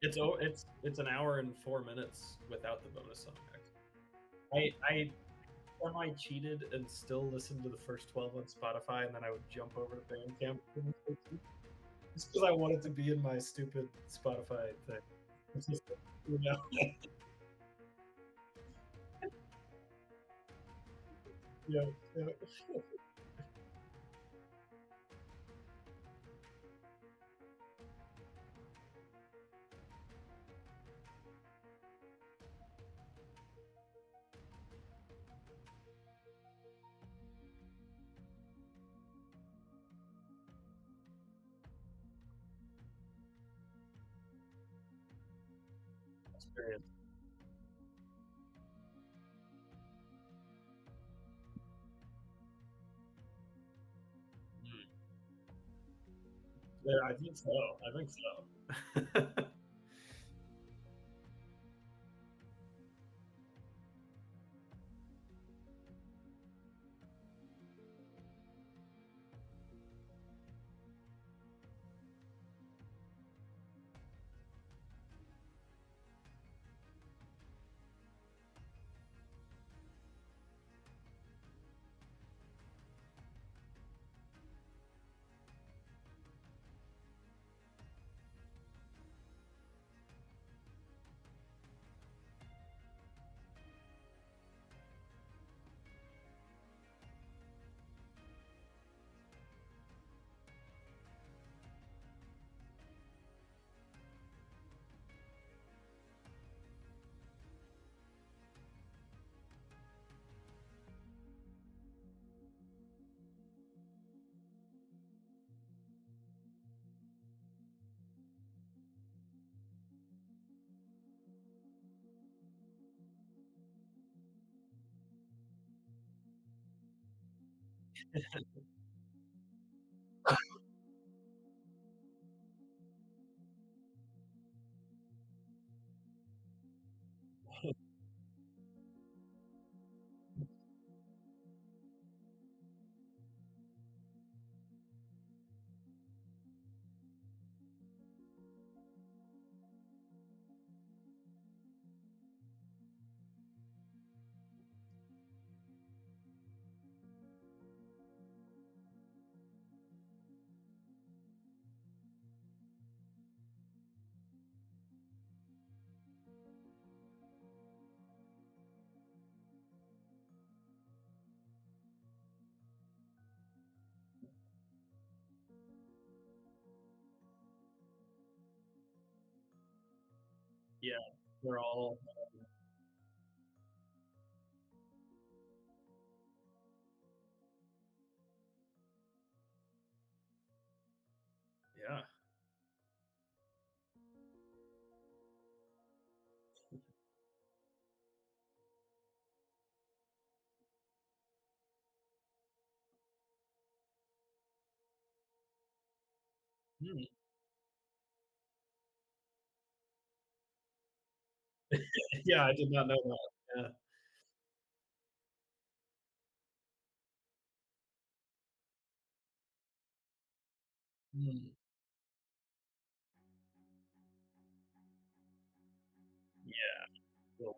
Yes. It's an hour and 4 minutes without the bonus song, actually. I semi-cheated and still listened to the first 12 on Spotify, and then I would jump over to Bandcamp for the 13 just because I wanted to be in my stupid Spotify thing. It's just, you know? Yeah, yeah, experience. Mm. Yeah, I think so, I think so. Yeah, they're all yeah. Mm. Yeah, I did not know that. Yeah. Mm. Yeah, well,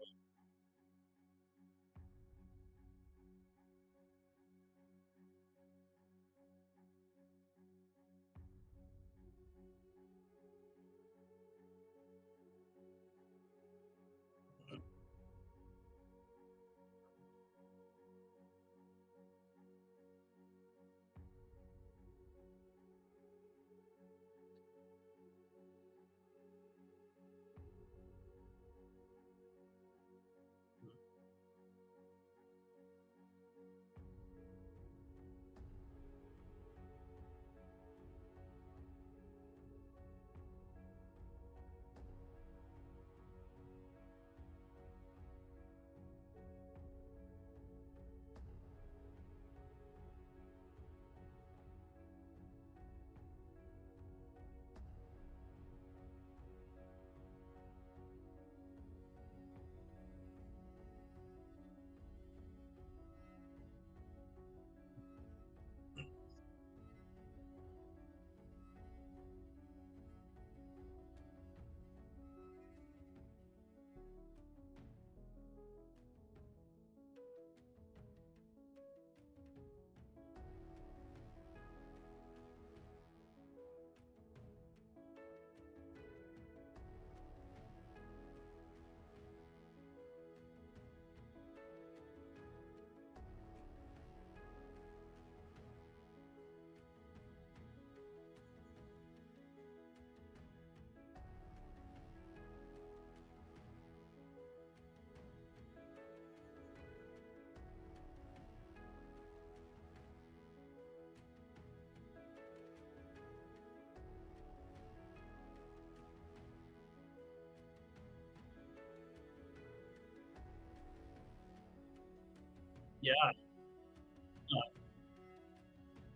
Yeah,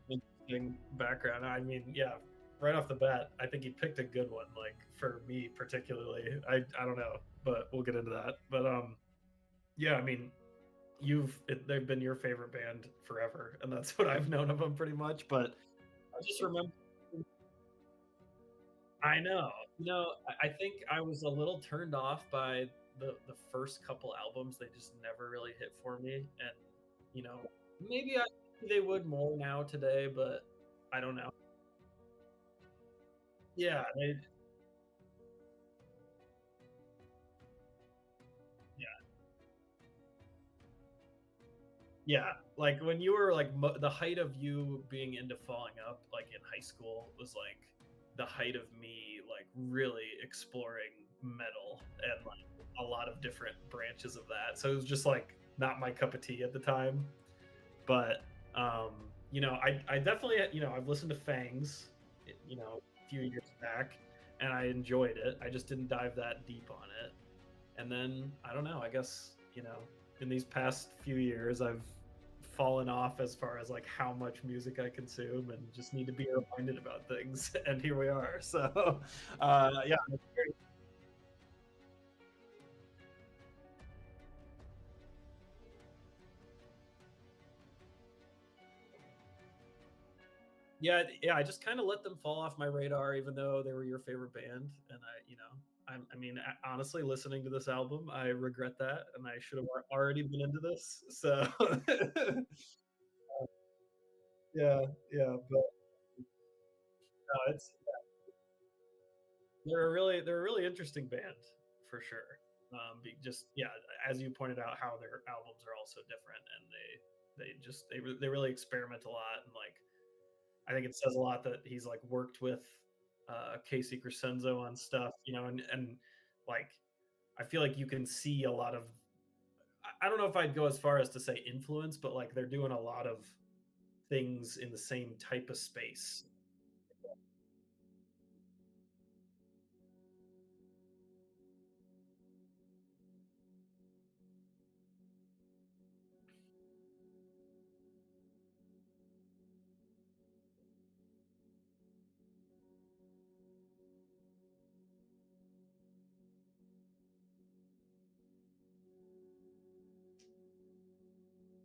interesting background. I mean, yeah, right off the bat, I think he picked a good one. Like for me particularly, I don't know, but we'll get into that. But yeah, I mean, they've been your favorite band forever, and that's what I've known of them pretty much. But I just remember. I know. I think I was a little turned off by the first couple albums. They just never really hit for me, and you know, maybe they would more now today, but I don't know. Yeah, yeah, yeah. Like when you were like the height of you being into Falling Up, like in high school, was like the height of me like really exploring metal and like a lot of different branches of that. So it was just like not my cup of tea at the time. But um, I definitely I've listened to Fangs, a few years back, and I enjoyed it. I just didn't dive that deep on it. And then I don't know. I guess in these past few years, I've fallen off as far as like how much music I consume, and just need to be reminded about things. And here we are. So, yeah, yeah, yeah. I just kind of let them fall off my radar, even though they were your favorite band. And I mean, honestly, listening to this album, I regret that, and I should have already been into this. So, yeah, yeah. But no, they're a really interesting band for sure. Just yeah, as you pointed out, how their albums are all so different, and they really experiment a lot, and like I think it says a lot that he's like worked with Casey Crescenzo on stuff, and like I feel like you can see a lot of. I don't know if I'd go as far as to say influence, but like they're doing a lot of things in the same type of space.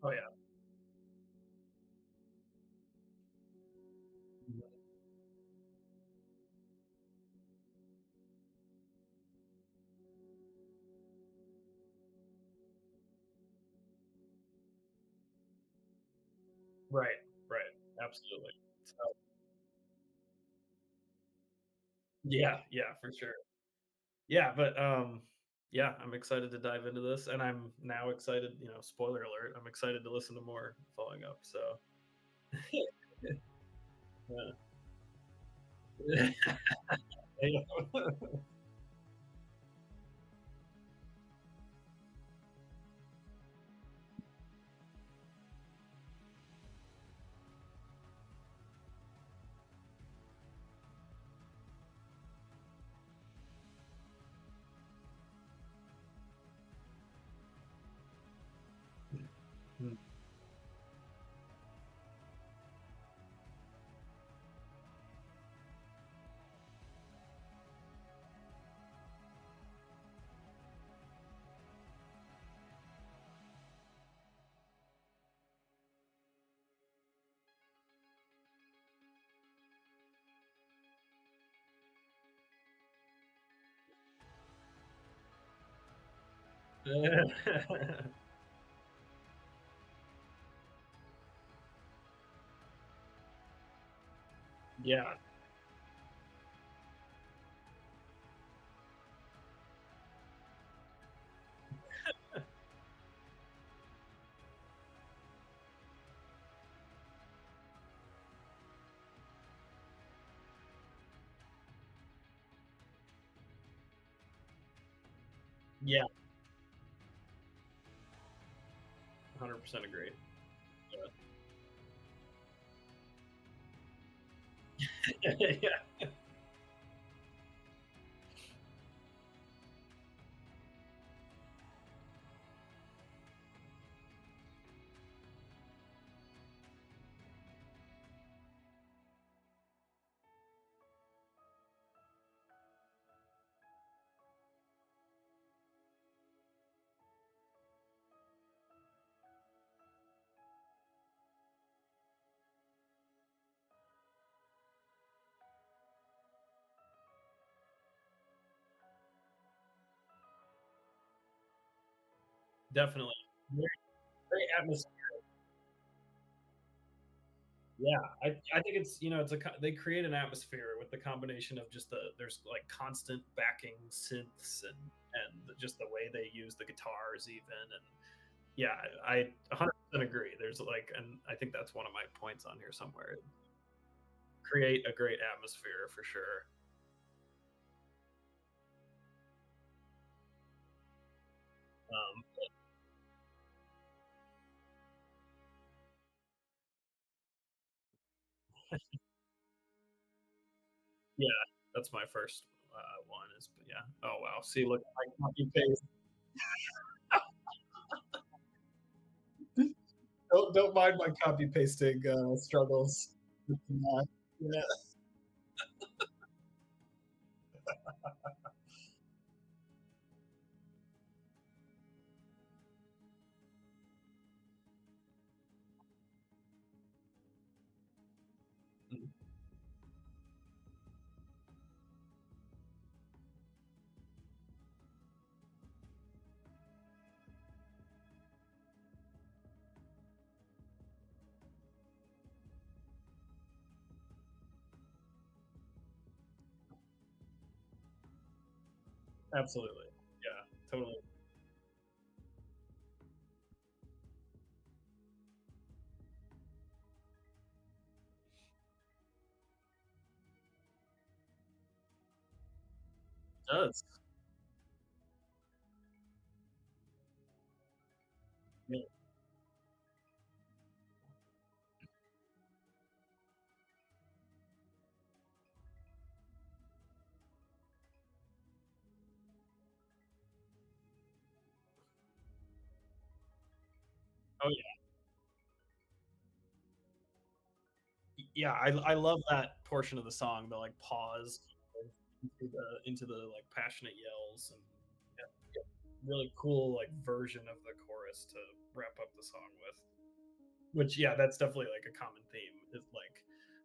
Oh yeah, right, right, absolutely. So, yeah, yeah, for sure. Yeah, but yeah, I'm excited to dive into this, and I'm now excited. Spoiler alert, I'm excited to listen to more Falling Up. So, yeah. Yeah. Yeah, yeah, 100% agree. Yeah. Yeah. definitely. Very, very atmosphere. Yeah, I think it's it's they create an atmosphere with the combination of just there's like constant backing synths and just the way they use the guitars even and yeah, I 100% agree. There's like and I think that's one of my points on here somewhere. Create a great atmosphere for sure. Um, yeah, that's my first one is yeah. Oh wow. See, look, I copy paste. Don't mind my copy pasting struggles. Yeah. Mm, absolutely. Yeah, totally. It does. Yeah. Oh yeah, I love that portion of the song, the like pause into the like passionate yells and yeah, yeah, really cool like version of the chorus to wrap up the song with. Which yeah, that's definitely like a common theme. Is like,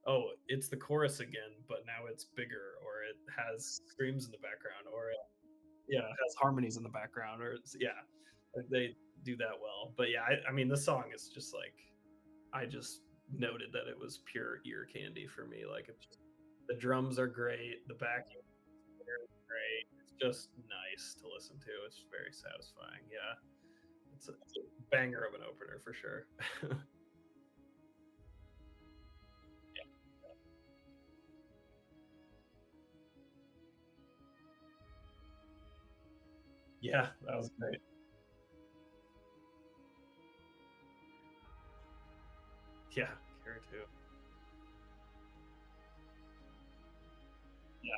oh, it's the chorus again, but now it's bigger, or it has screams in the background, or yeah, it has harmonies in the background, or yeah, like, they do that well. But yeah, I mean, the song is just like I just noted that it was pure ear candy for me. Like it's just the drums are great, the backing is great. It's just nice to listen to. It's very satisfying. Yeah, it's a banger of an opener for sure. Yeah, that was great. Yeah, Kara too. Yeah,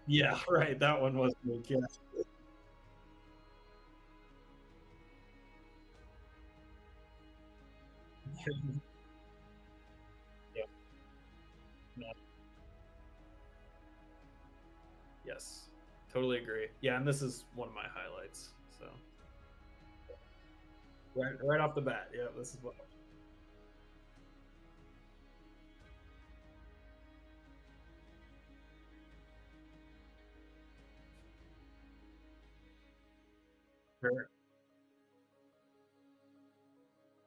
yeah, right. That one was big. Yeah, yeah, yeah. Yes, totally agree. Yeah, and this is one of my highlights. So right off the bat, yeah, this is what. Sure.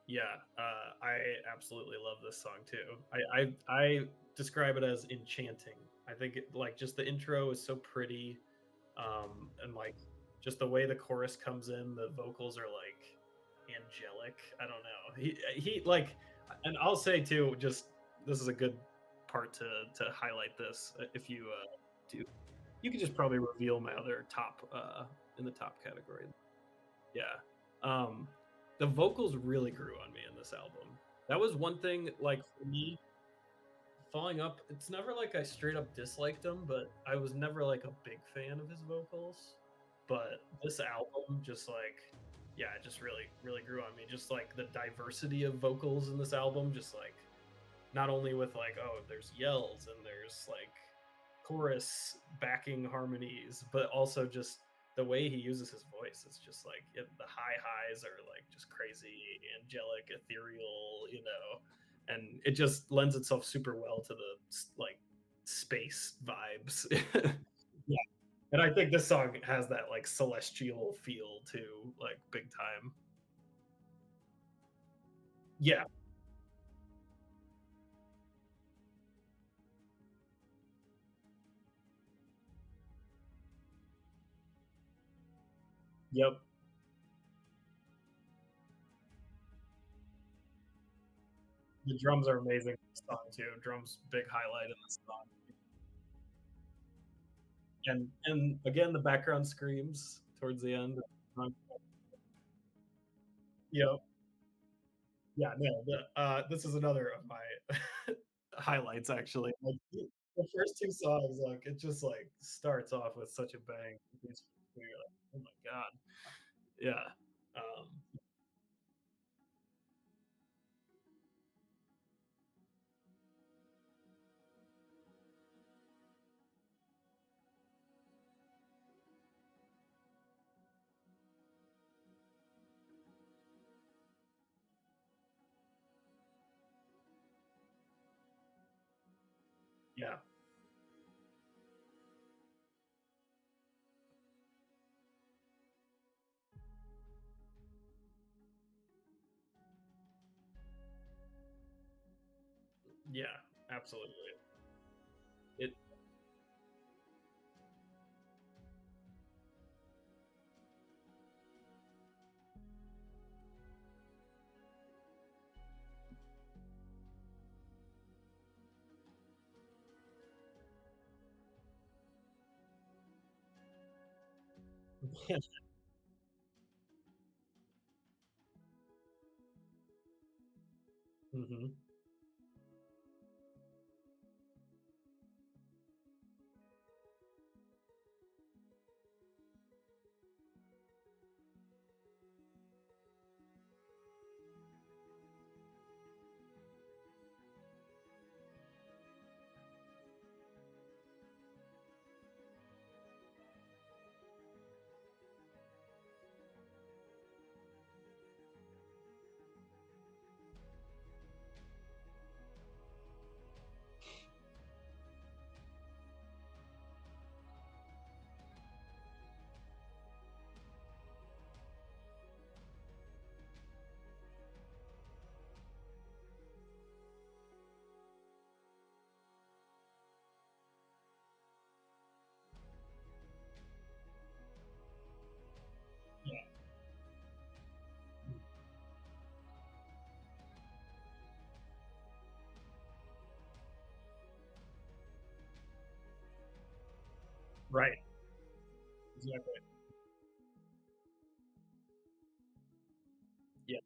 Yeah, I absolutely love this song too. I describe it as enchanting. I think like just the intro is so pretty, and like just the way the chorus comes in, the vocals are like angelic. I don't know. He like, and I'll say too, just this is a good part to highlight this. If you do, you could just probably reveal my other top in the top category. Yeah. Um, the vocals really grew on me in this album. That was one thing, like for me, Falling Up, it's never like I straight up disliked him, but I was never like a big fan of his vocals. But this album just like yeah, it just really grew on me. Just like the diversity of vocals in this album, just like not only with like oh, there's yells and there's like chorus backing harmonies, but also just the way he uses his voice. It's just like the high highs are like just crazy, angelic, ethereal, and it just lends itself super well to the like space vibes. Yeah, and I think this song has that like celestial feel too, like big time. Yeah. Yep. The drums are amazing in this song too. Drums big highlight in this song. And again the background screams towards the end. Yep. Yeah, no, this is another of my highlights actually. Like the first two songs, like it just like starts off with such a bang. You're like, oh my god. Yeah. Um, yeah. Yeah, absolutely. It Mhm. Yeah. Right. Exactly. Yeah.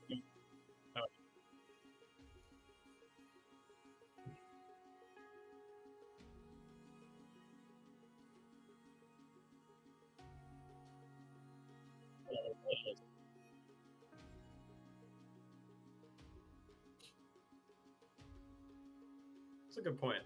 Yeah. Oh, yeah, that's a good point.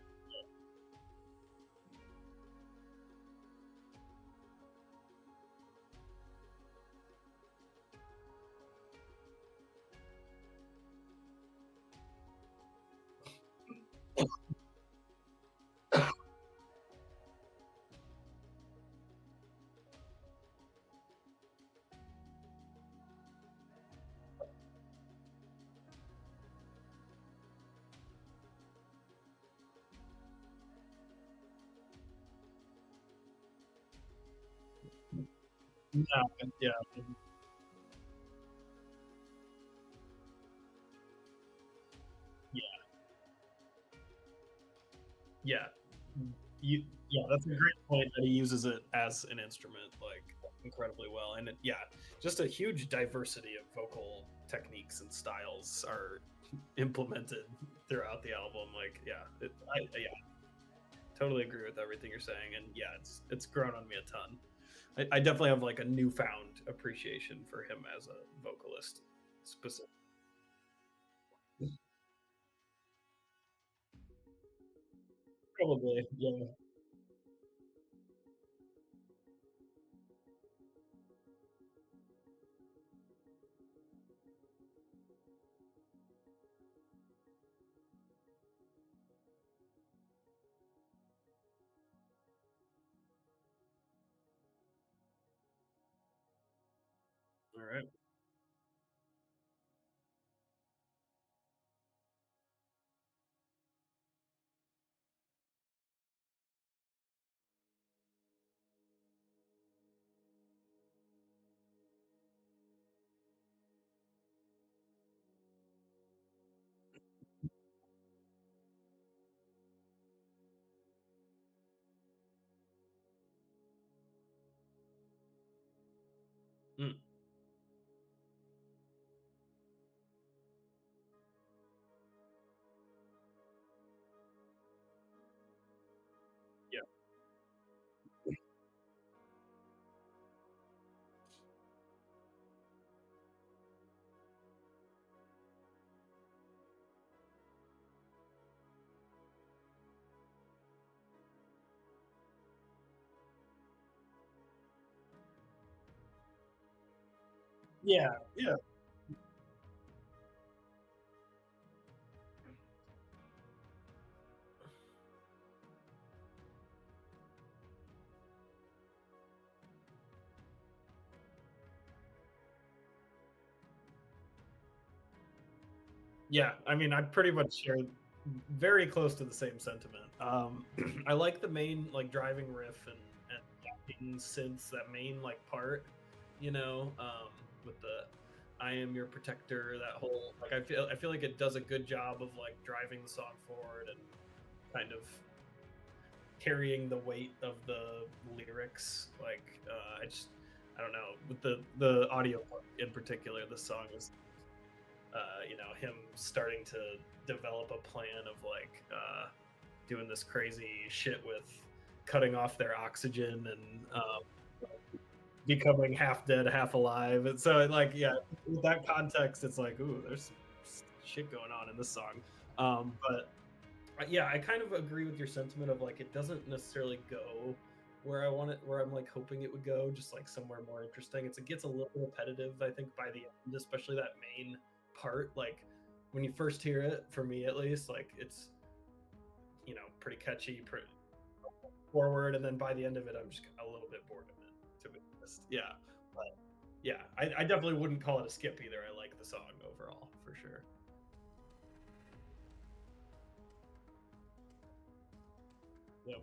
Yeah, yeah, yeah, yeah. You yeah, that's a great point that he uses it as an instrument, like, incredibly well, and it yeah, just a huge diversity of vocal techniques and styles are implemented throughout the album, like, yeah, yeah, totally agree with everything you're saying, and yeah, it's grown on me a ton. I definitely have, like, a newfound appreciation for him as a vocalist specific. Probably, yeah. All right. Mm, yeah. Yeah, yeah. Yeah, I mean, I pretty much share very close to the same sentiment. I like the main like driving riff and backing synths, that main like part, with the "I am your protector." That whole like I feel like it does a good job of like driving the song forward and kind of carrying the weight of the lyrics. Like I don't know, with the audio part in particular, the song is him starting to develop a plan of like doing this crazy shit with cutting off their oxygen and becoming half dead, half alive. And so, like, yeah, with that context, it's like, ooh, there's some shit going on in this song. But yeah, I kind of agree with your sentiment of like it doesn't necessarily go where I want it, where I'm like hoping it would go, just like somewhere more interesting. It gets a little repetitive, I think, by the end, especially that main part. Like when you first hear it, for me at least, like it's pretty catchy, pretty forward, and then by the end of it, I'm just a little bit bored of it, to be honest. Yeah, but yeah, I definitely wouldn't call it a skip either. I like the song overall for sure. Yep.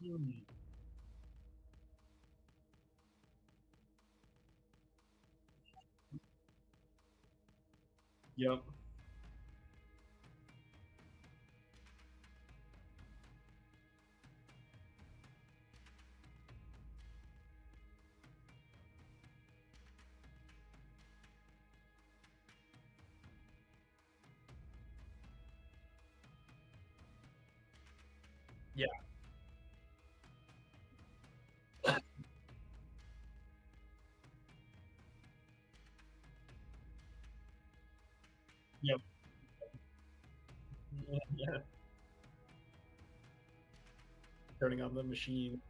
Mm. Yep. Yeah. Yep. Yeah. Turning on the machine.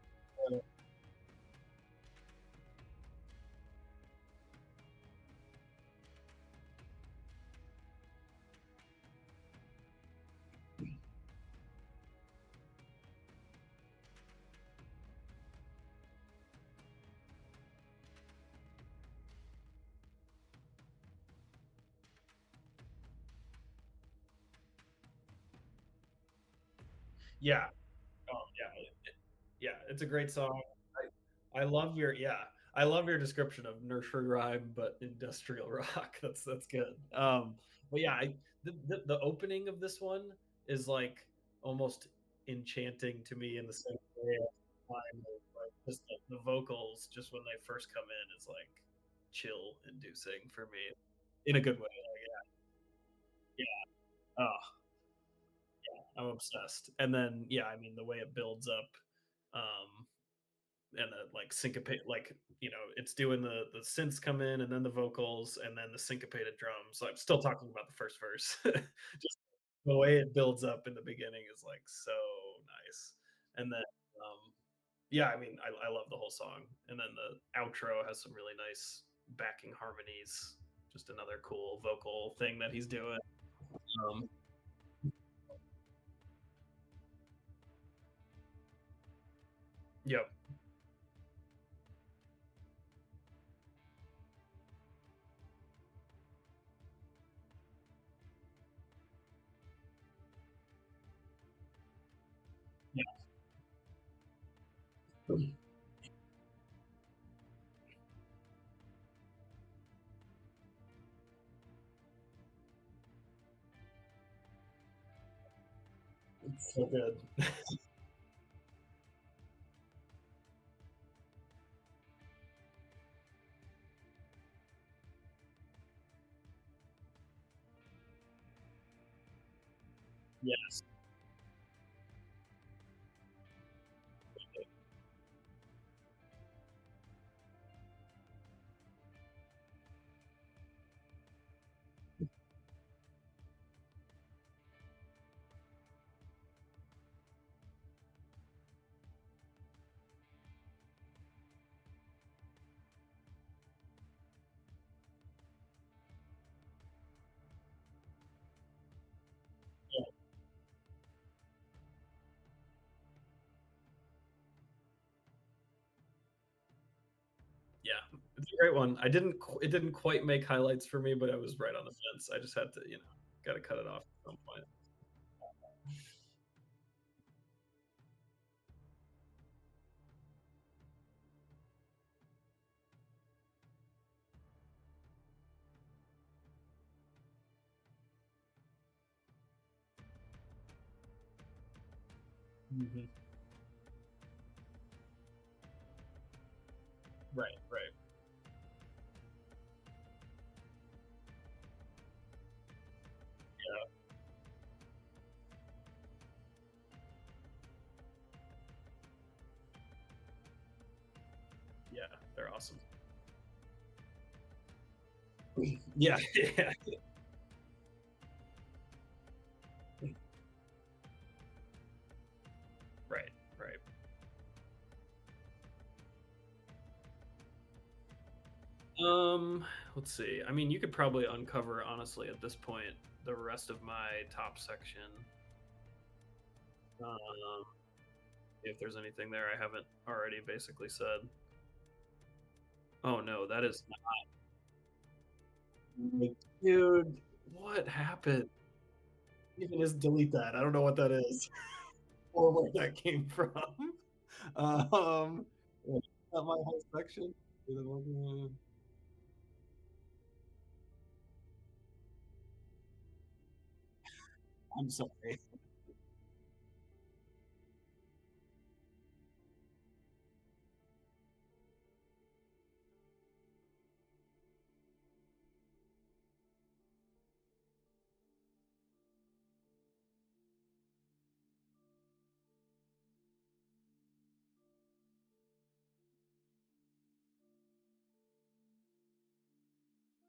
Yeah. Oh, yeah. Yeah, it's a great song. I love your yeah, I love your description of nursery rhyme, but industrial rock. That's good. But yeah, the opening of this one is like almost enchanting to me in the same way as mine is, like just the vocals just when they first come in is like chill inducing for me in a good way. Like, yeah, yeah. Oh, I'm obsessed. And then yeah, I mean the way it builds up, um, and like syncopate like it's doing the synths come in and then the vocals and then the syncopated drums. So I'm still talking about the first verse. Just the way it builds up in the beginning is like so nice. And then yeah, I mean I love the whole song. And then the outro has some really nice backing harmonies. Just another cool vocal thing that he's doing. Um, yep. Yeah. It's so good. Yes. Yeah, it's a great one. It didn't quite make highlights for me, but I was right on the fence. I just had to, gotta cut it off at some point. Mhm. Right, right. Yeah, yeah, they're awesome. Yeah, yeah. Right, right. Um, let's see. I mean, you could probably uncover, honestly, at this point, the rest of my top section. Um, if there's anything there I haven't already basically said. Oh no, that is not, dude. What happened? Even just delete that. I don't know what that is. Or where that came from. Yeah, not my whole section. I'm sorry.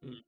Mm,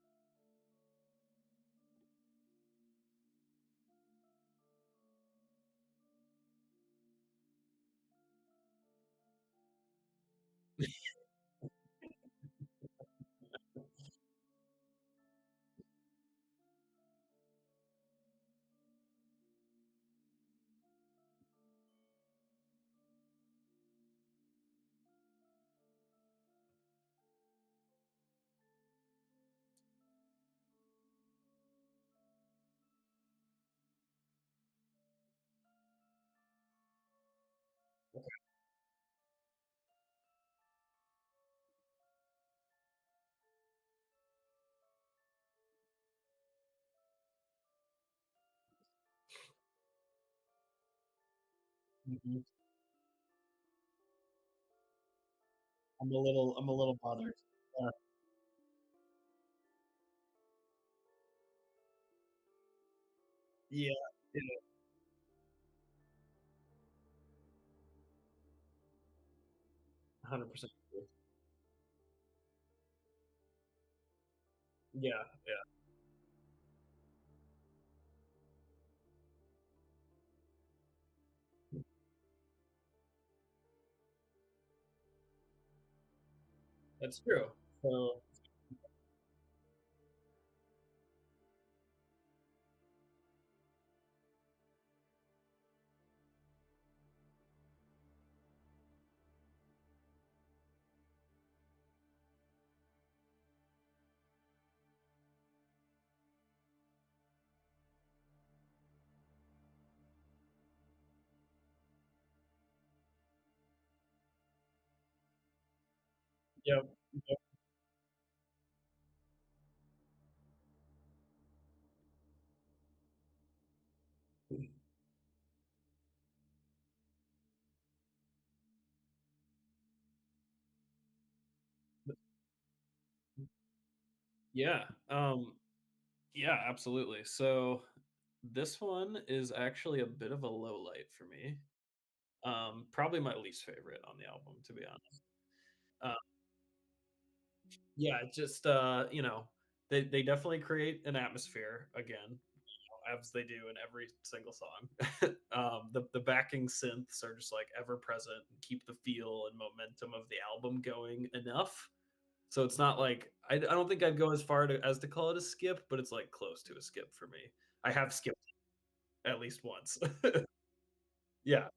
Mhm. I'm a little bothered. Yeah, yeah, yeah, 100% agree. Yeah, yeah, that's true. So, yep, yep. Yeah, yeah, absolutely. So, this one is actually a bit of a low light for me. Probably my least favorite on the album, to be honest. Uh, yeah, just, they definitely create an atmosphere again, as they do in every single song. The backing synths are just, like, ever present and keep the feel and momentum of the album going enough. So it's not like I don't think I'd go as far as to call it a skip, but it's, like, close to a skip for me. I have skipped at least once. Yeah.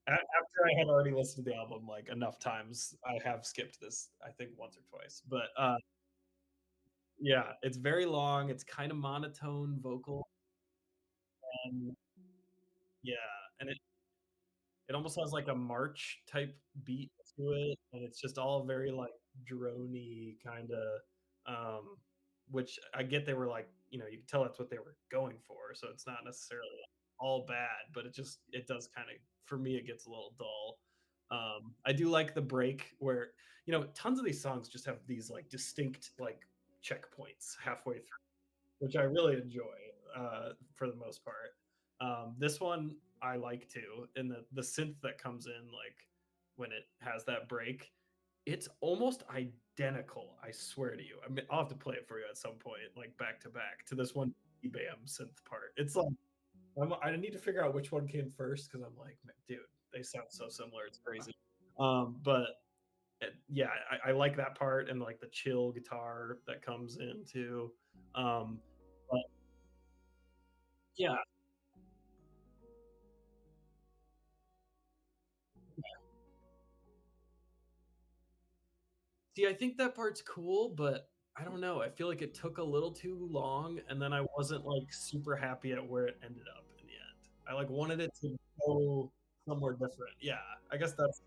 After I had already listened to the album, like, enough times, I have skipped this, I think, once or twice, but, yeah, it's very long, it's kinda monotone vocal, and yeah, and it almost has, like, a march type beat to it, and it's just all very, like, drony kinda, um, which I get they were, like, you can tell that's what they were going for, so it's not necessarily all bad, but it does kinda for me, it gets a little dull. I do like the break where tons of these songs just have these, like, distinct, like, checkpoints halfway through, which I really enjoy, for the most part. This one I like too, and the synth that comes in, like, when it has that break, it's almost identical, I swear to you. I mean, I'll have to play it for you at some point, like, back to back to this one bam synth part. It's like I need to figure out which one came first because I'm like, dude, they sound so similar. It's crazy. But yeah, I like that part and like the chill guitar that comes in too. But yeah, see, I think that part's cool, but I don't know. I feel like it took a little too long, and then I wasn't like super happy at where it ended up in the end. I like wanted it to go somewhere different. Yeah, I guess that's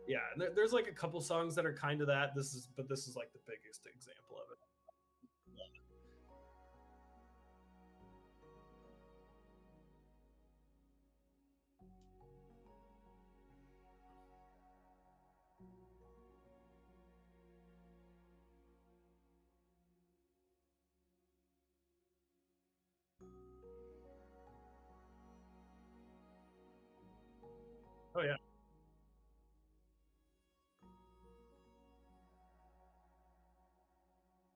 yeah. And there's like a couple songs that are kind of that. This is like the biggest example of it. Oh yeah,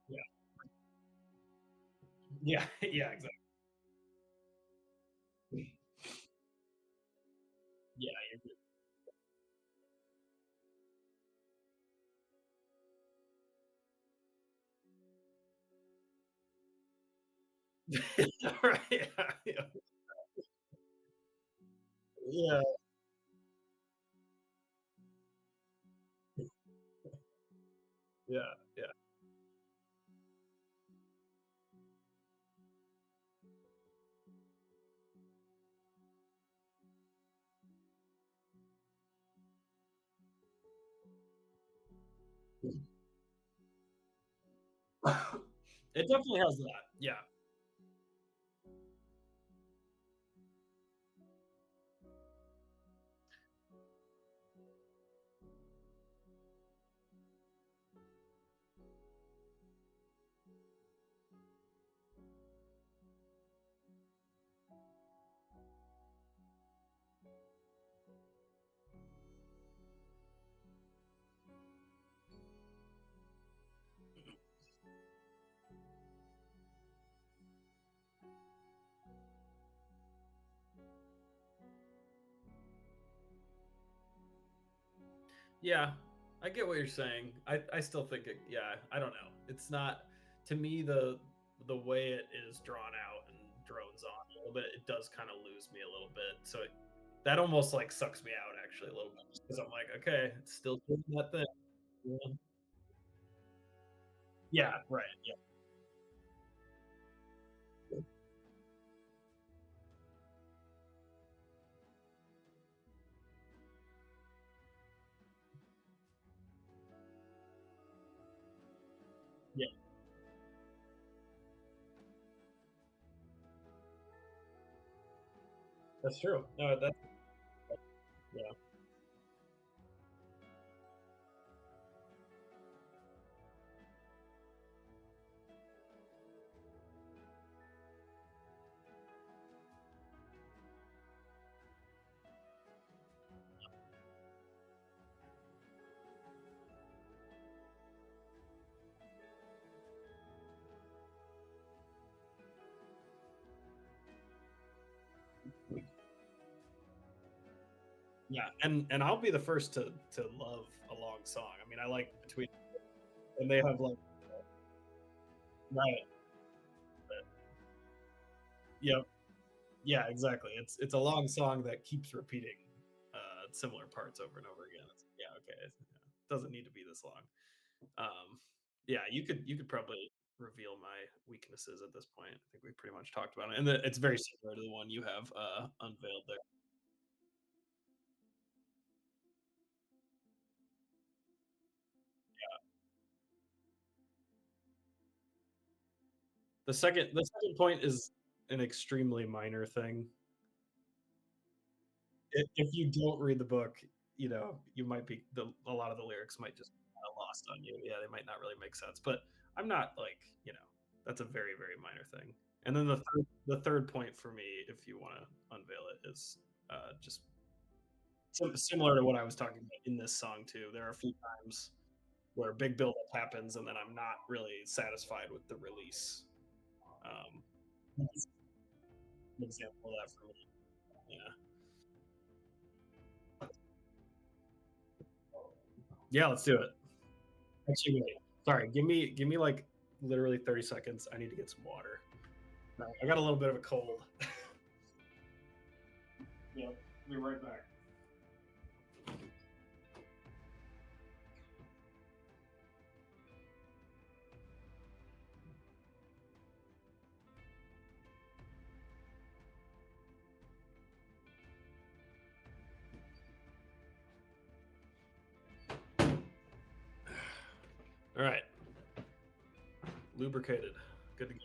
yeah, yeah, yeah, exactly. Yeah, you're right. Yeah, yeah, yeah, yeah, yeah. It definitely has that. Yeah, Yeah, I get what you're saying. I still think it. Yeah, I don't know. It's not to me the way it is drawn out and drones on a little bit. It does kind of lose me a little bit. So that almost like sucks me out actually a little bit because I'm like, okay, it's still doing that thing. Yeah, yeah, right. Yeah, yeah, that's true. No, yeah, yeah. And I'll be the first to love a long song. I mean, I like between and they have like right. Yep. Yeah, exactly. It's a long song that keeps repeating similar parts over and over again. It's, yeah, okay. Doesn't need to be this long. Yeah, you could probably reveal my weaknesses at this point. I think we pretty much talked about it, and it's very similar to the one you have unveiled there. The second point is an extremely minor thing. If you don't read the book, you might be a lot of the lyrics might just be kinda lost on you. Yeah, they might not really make sense, but I'm not like, that's a very, very minor thing. And then the third point for me, if you wanna unveil it, is, just similar to what I was talking about in this song too. There are a few times where a big buildup happens, and then I'm not really satisfied with the release. That's an example of that for me. Yeah. Yeah, let's do it. Actually, wait. Sorry, give me, like, literally 30 seconds. I need to get some water. I got a little bit of a cold. Yep. Be right back. All right. Lubricated. Good to go.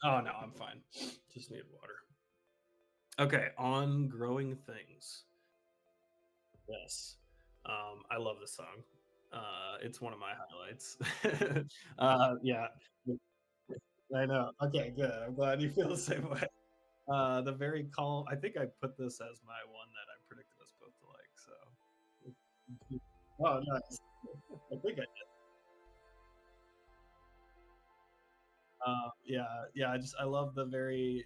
Oh, no, I'm fine. Just need water. Okay, on growing things. Yes. I love this song. It's one of my highlights. Yeah. I know. Okay, good. I'm glad you feel the same way. The very calm. I think I put this as my one that I predicted us both to like. So, oh, nice. I think yeah, yeah. I love the very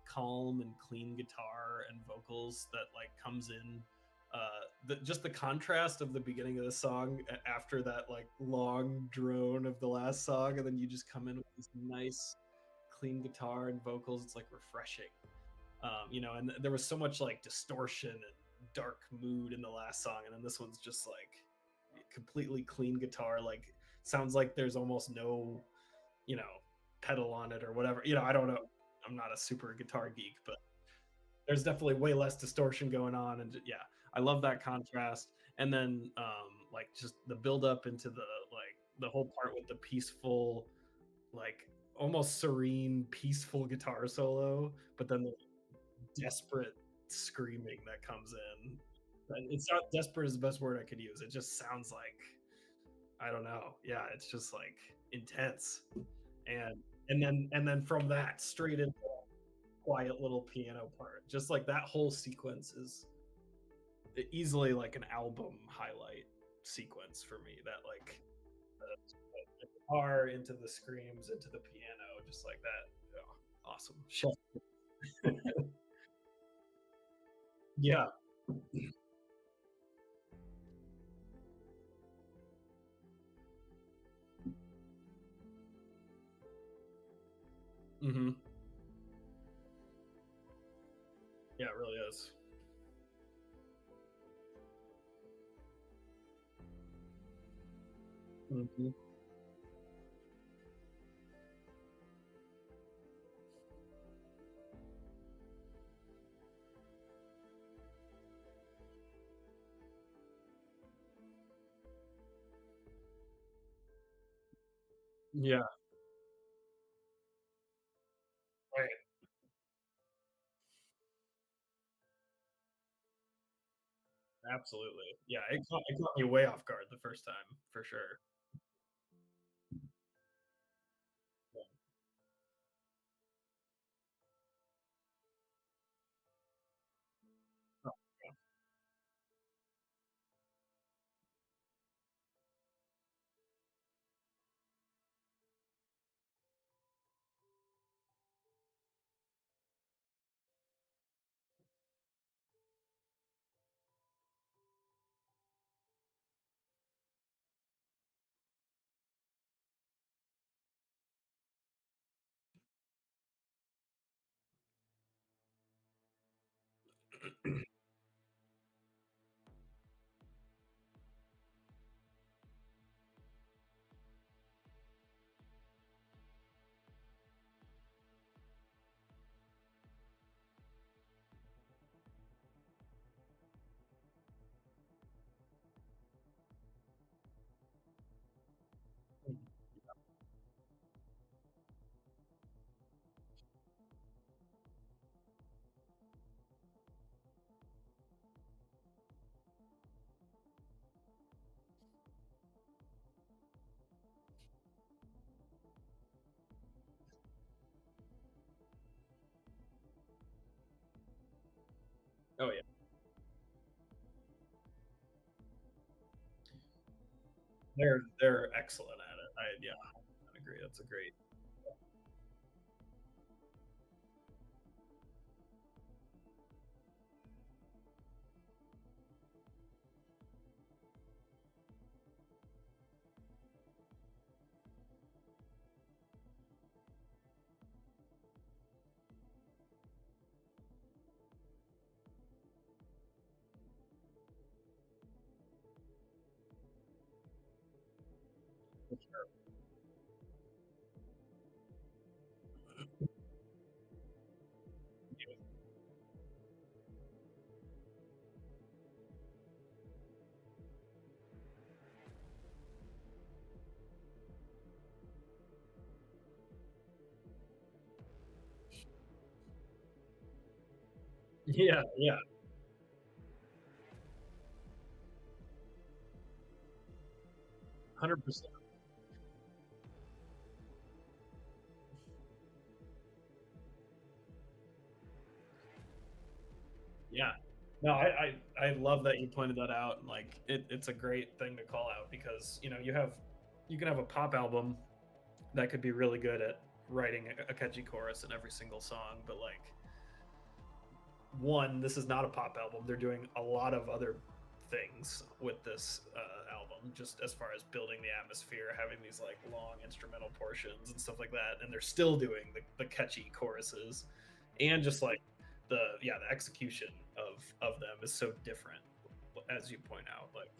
calm and clean guitar and vocals that like comes in. Just the contrast of the beginning of the song after that like long drone of the last song, and then you just come in with this nice, clean guitar and vocals. It's like refreshing. And there was so much like distortion and dark mood in the last song, and then this one's just like completely clean guitar. Like sounds like there's almost no you know pedal on it or whatever. I don't know. I'm not a super guitar geek, but there's definitely way less distortion going on, and yeah, I love that contrast. And then like just the build up into the whole part with the peaceful, like almost serene, peaceful guitar solo, but then the desperate screaming that comes in. It's not desperate is the best word I could use. It just sounds like I don't know. Yeah, it's just like intense. And then from that straight into quiet little piano part. Just like that whole sequence is easily like an album highlight sequence for me. That like the guitar into the screams into the piano, just like that. Oh, awesome. Yeah. Hmm. Yeah, it really is. Hmm. Yeah, right. Absolutely. Yeah, it caught me way off guard the first time for sure. Yeah. Oh, yeah. Oh, yeah. They're excellent at it. Yeah, I agree. That's a great. Yeah, yeah, 100%. Yeah. No, I love that you pointed that out, and, like, it's a great thing to call out because, you can have a pop album that could be really good at writing a catchy chorus in every single song, but, like, one, this is not a pop album. They're doing a lot of other things with this album, just as far as building the atmosphere, having these like long instrumental portions and stuff like that, and they're still doing the catchy choruses, and just like the execution of them is so different, as you point out. Like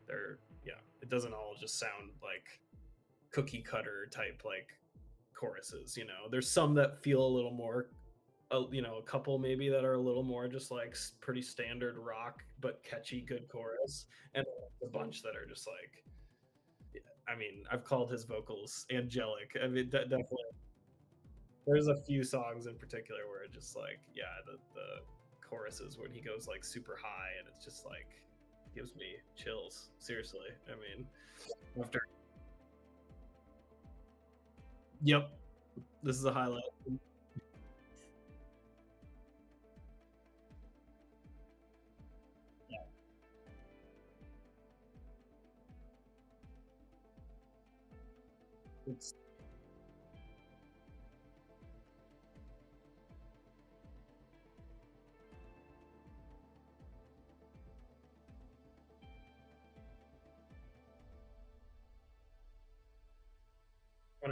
they're it doesn't all just sound like cookie cutter type like choruses. There's some that feel a little more a couple maybe that are a little more just like pretty standard rock but catchy good chorus, and a bunch that are just like, I mean, I've called his vocals angelic. I mean, definitely there's a few songs in particular where it just like, yeah, the choruses when he goes like super high and it's just like gives me chills, seriously. I mean, after, yep, this is a highlight. Yeah, it's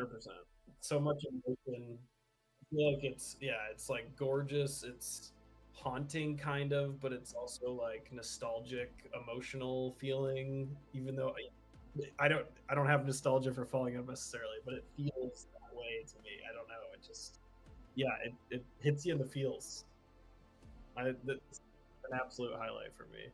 100%. So much emotion. I feel like it's yeah, it's like gorgeous, it's haunting kind of, but it's also like nostalgic, emotional feeling, even though I don't have nostalgia for Falling Out necessarily, but it feels that way to me. I don't know. It just yeah, it hits you in the feels. That's an absolute highlight for me.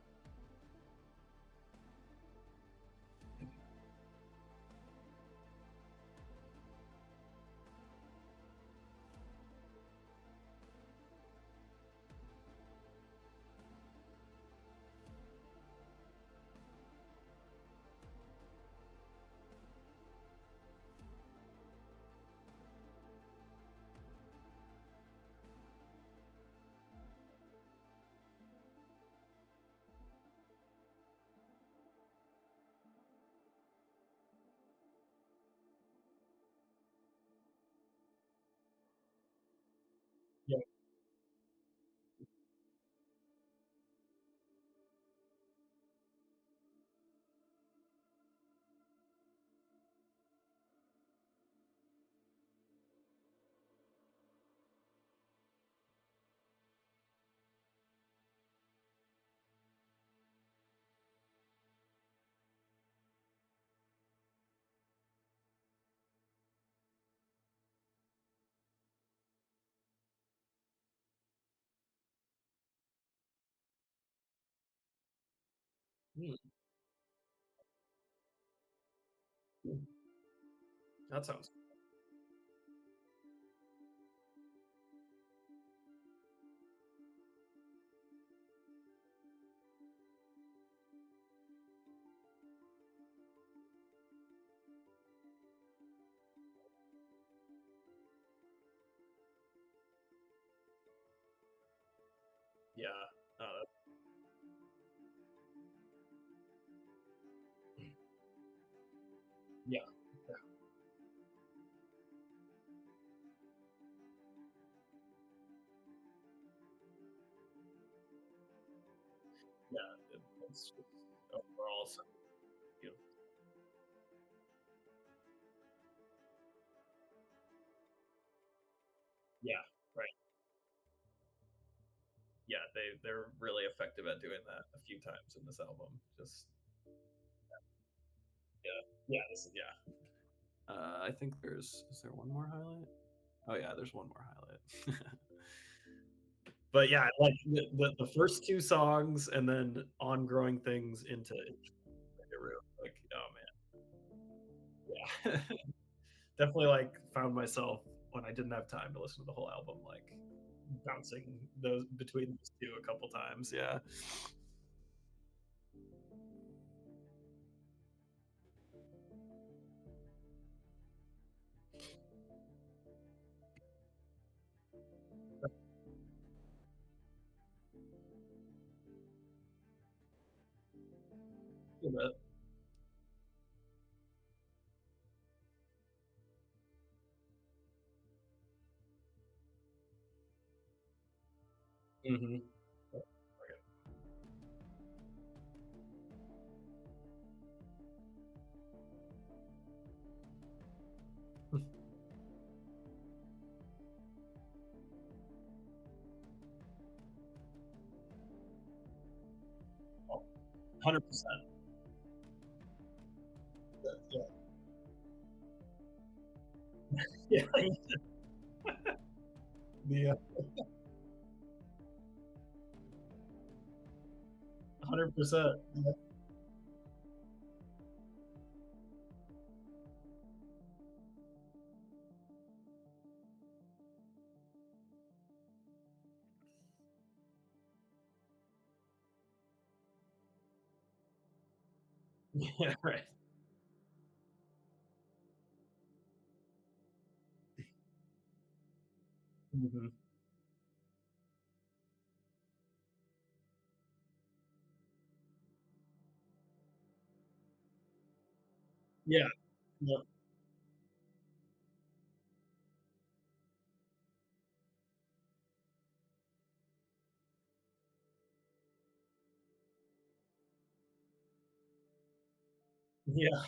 Yeah. Mm, that sounds yeah. Uh, yeah. Yeah. Yeah. It's just overall so beautiful. Yeah. Right. Yeah, they're really effective at doing that a few times in this album. Just yeah, yeah, this is yeah. I think there's is there one more highlight? Oh yeah, there's one more highlight. But yeah, like the first two songs and then on growing things into Room. Like oh man, yeah, definitely like found myself when I didn't have time to listen to the whole album, like bouncing those between those two a couple times. Yeah, but hmm 100%. Yeah, yeah, yeah, 100%. Yeah, right. Mhm. Yeah, yep, yeah,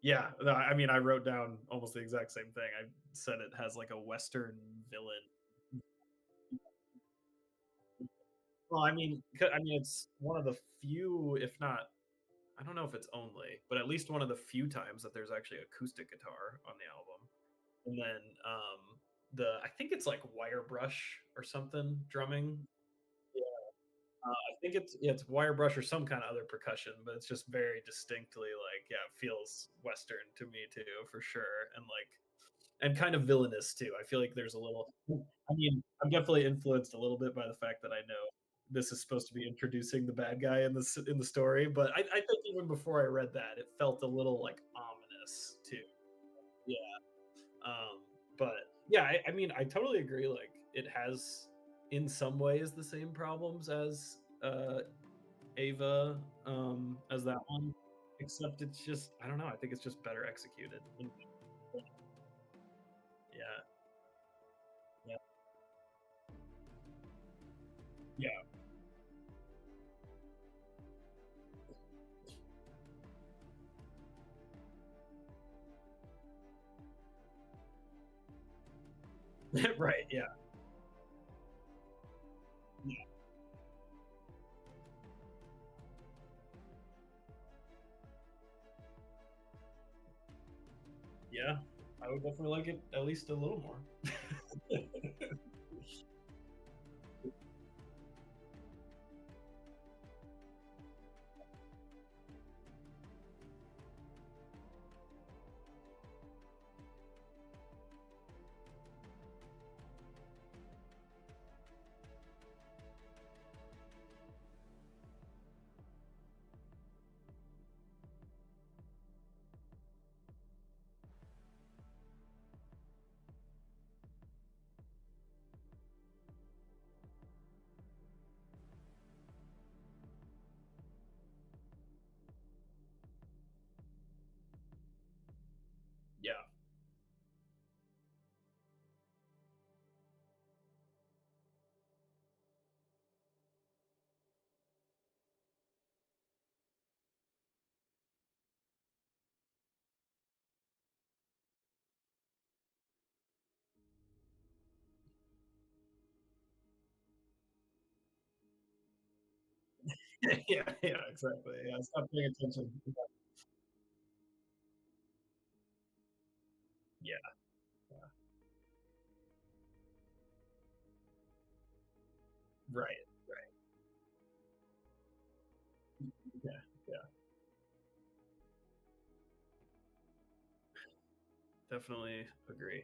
Yeah, no, I mean, I wrote down almost the exact same thing. I said it has like a Western villain. Well, I mean, it's one of the few, if not, I don't know if it's only, but at least one of the few times that there's actually acoustic guitar on the album. And then I think it's like wire brush or something drumming. Yeah, I think it's wire brush or some kind of other percussion, but it's just very distinctly like yeah, it feels Western to me too for sure, and kind of villainous too. I feel like there's a little. I mean, I'm definitely influenced a little bit by the fact that I know this is supposed to be introducing the bad guy in the story, but I think even before I read that, it felt a little like ominous too. Yeah. Um, but yeah, I mean, I totally agree. Like, it has in some ways the same problems as Ava, as that one, except it's just I don't know. I think it's just better executed. Yeah, yeah, yeah. Right. Yeah, yeah, yeah. I would definitely like it at least a little more. Yeah, yeah, yeah. Exactly. Yeah, stop paying attention. Yeah, yeah. Right, right. Yeah, yeah. Definitely agree.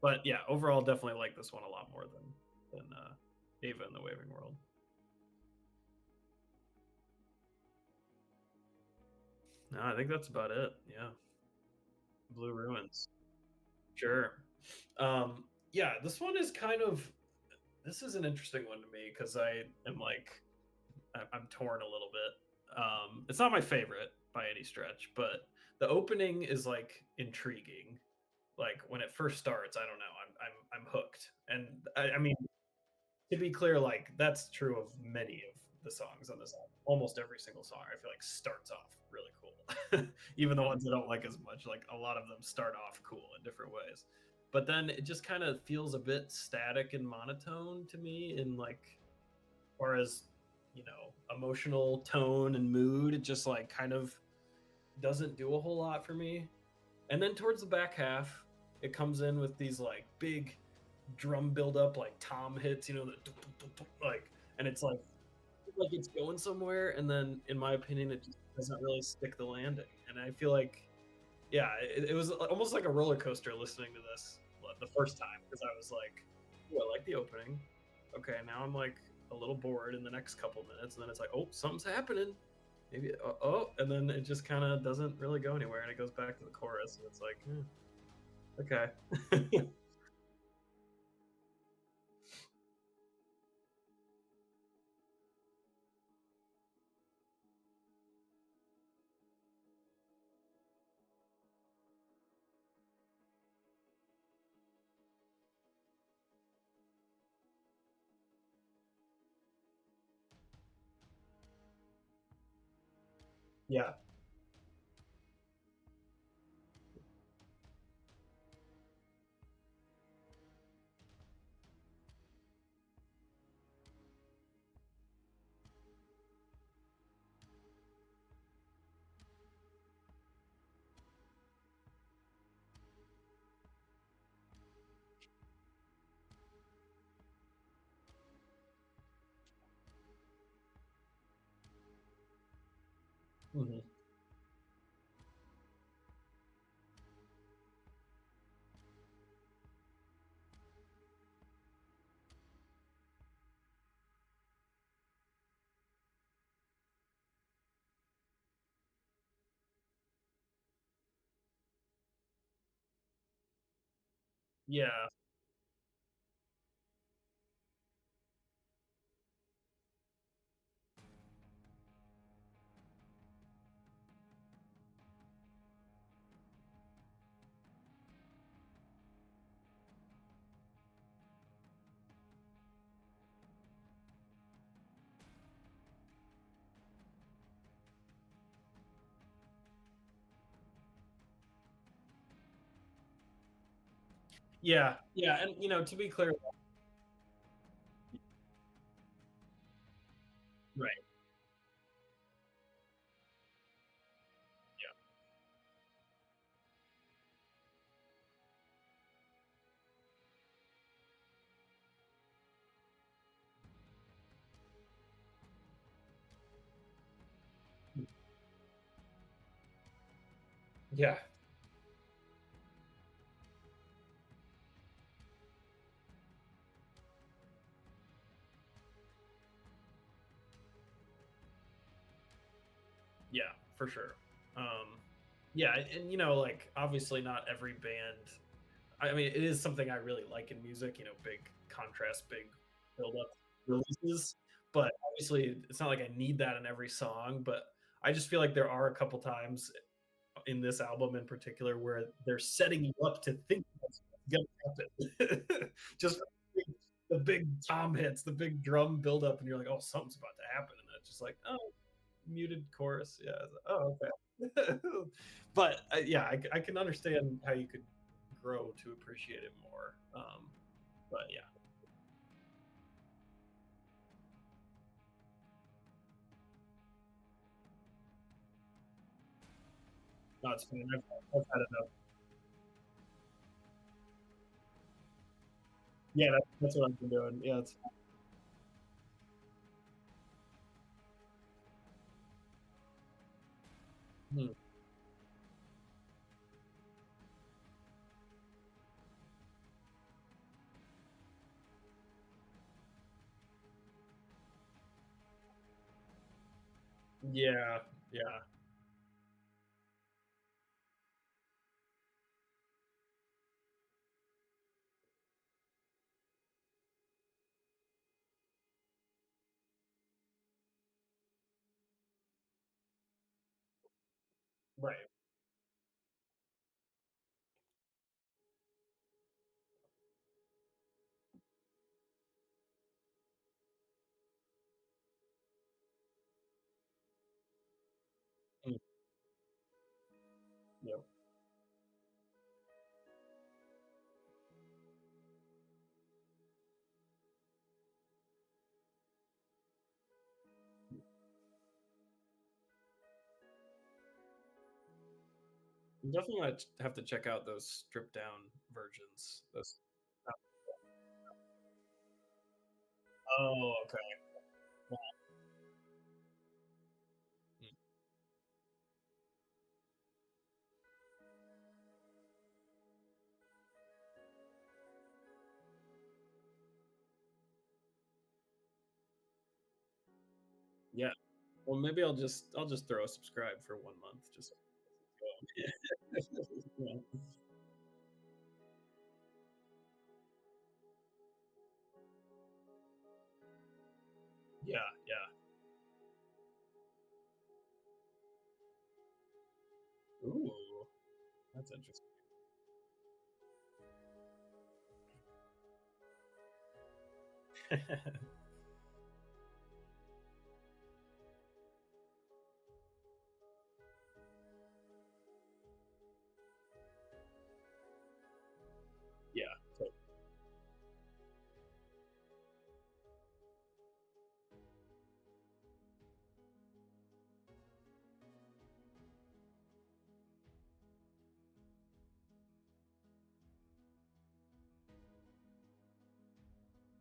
But yeah, overall, definitely like this one a lot more than Ava in the Waving World. No, I think that's about it. Yeah, Blue Ruins. Sure. Yeah, this one is kind of this is an interesting one to me because I am like I'm torn a little bit. It's not my favorite by any stretch, but the opening is like intriguing. Like when it first starts, I don't know, I'm hooked, and I mean to be clear, like that's true of many of the songs on this album. Almost every single song I feel like starts off really cool. Even the ones I don't like as much, like a lot of them start off cool in different ways. But then it just kind of feels a bit static and monotone to me in like far as emotional tone and mood. It just like kind of doesn't do a whole lot for me. And then towards the back half, it comes in with these like big drum build up, like tom hits, like, and it's like it's going somewhere. And then, in my opinion, it just doesn't really stick the landing. And I feel like, yeah, it was almost like a roller coaster listening to this the first time because I was like, "Ooh, I like the opening. Okay, now I'm like a little bored in the next couple minutes, and then it's like, oh, something's happening. Maybe, oh, and then it just kind of doesn't really go anywhere, and it goes back to the chorus, and it's like, okay, yeah, Mhm. Yeah. Yeah, yeah, and, to be clear. Right, yeah. Yeah, yeah, for sure. Yeah, and, like, obviously not every band. I mean, it is something I really like in music, big contrast, big build up releases, but obviously it's not like I need that in every song, but I just feel like there are a couple times in this album in particular where they're setting you up to think what's gonna happen. Just the big tom hits, the big drum build up, and you're like, "Oh, something's about to happen," and it's just like, "Oh, muted chorus." Yeah, I was like, "Oh, okay." But, yeah, I can understand how you could grow to appreciate it more, but yeah. No, it's fine. I've had enough. Yeah, that's what I've been doing. Yeah, it's hmm. Yeah, yeah. Right. Mm, yep. You definitely gonna have to check out those stripped down versions. Those Oh, okay. Well, mm, yeah. Well, maybe I'll just throw a subscribe for 1 month just yeah. Yeah, yeah. Ooh, that's interesting. Yeah, so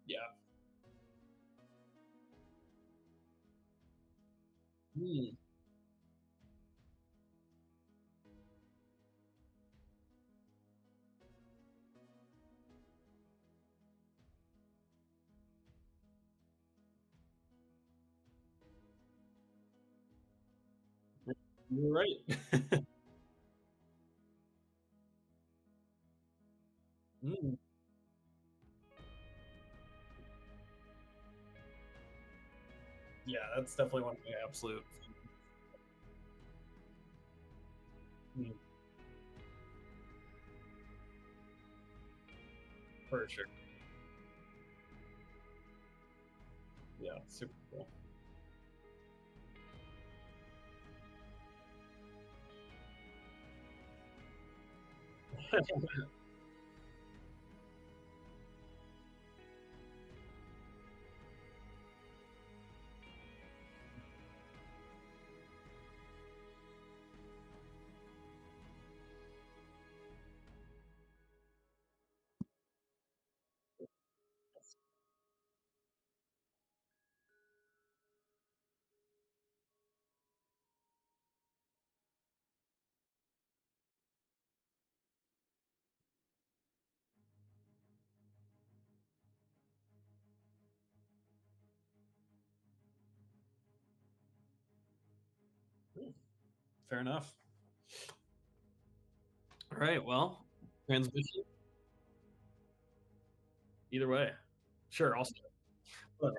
yeah. Mm. You're right. Mm, yeah, that's definitely one of my absolute mm, for sure. Yeah, super cool. Fair enough. All right, well, transmission either way. Sure, I'll start. But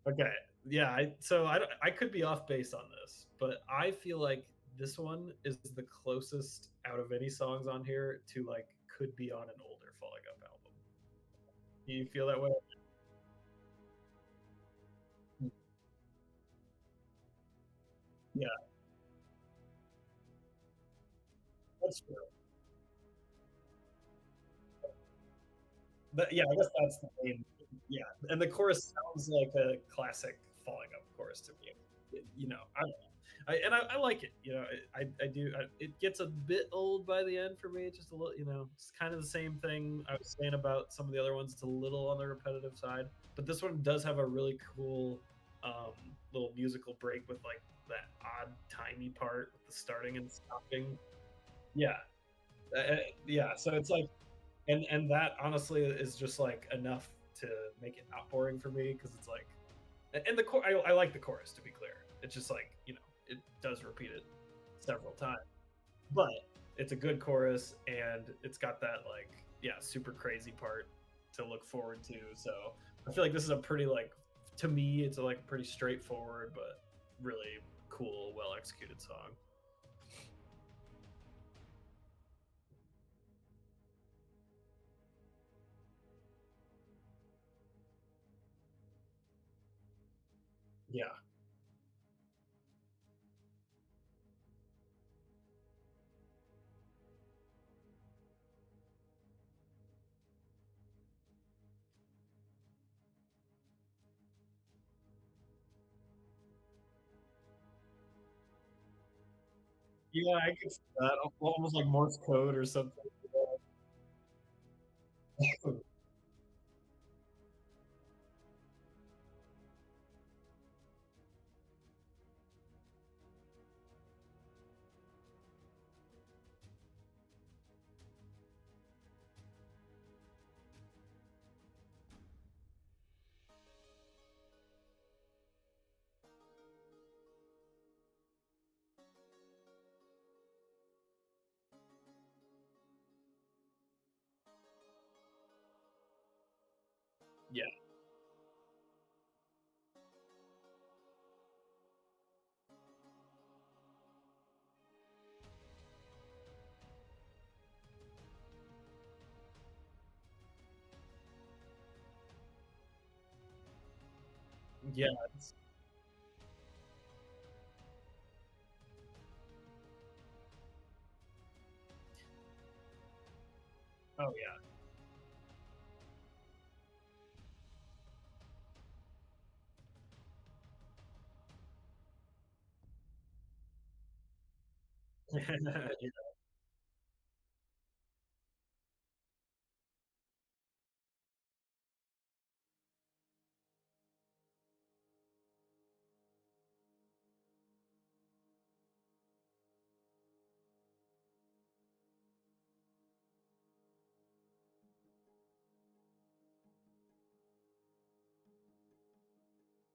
okay, yeah, I could be off base on this, but I feel like this one is the closest out of any songs on here to, like, could be on an older Falling Up album. Do you feel that way? Mm, yeah, that's true. But, yeah, I guess that's the main yeah, and the chorus sounds like a classic Falling Up chorus to me. You know, I don't know. I like it. You know, I do. It gets a bit old by the end for me. Just a little. You know, it's kind of the same thing I was saying about some of the other ones. It's a little on the repetitive side, but this one does have a really cool um, little musical break with like that odd timey part with the starting and stopping. Yeah, yeah. So it's like, and that honestly is just like enough to make it not boring for me because it's like and I like the chorus to be clear. It's just like it does repeat it several times, but it's a good chorus and it's got that like super crazy part to look forward to. So I feel like this is a pretty like to me it's a, like pretty straightforward but really cool, well executed song. Yeah, yeah, I can see that almost like Morse code or something. Yeah, yeah. Oh yeah.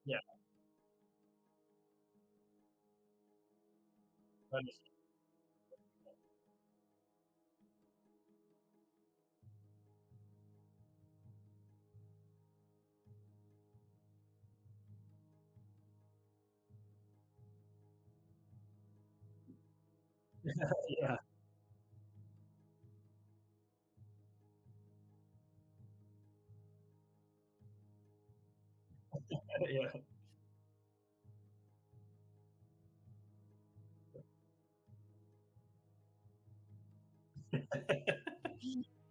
Yeah. understand. Yeah, yeah.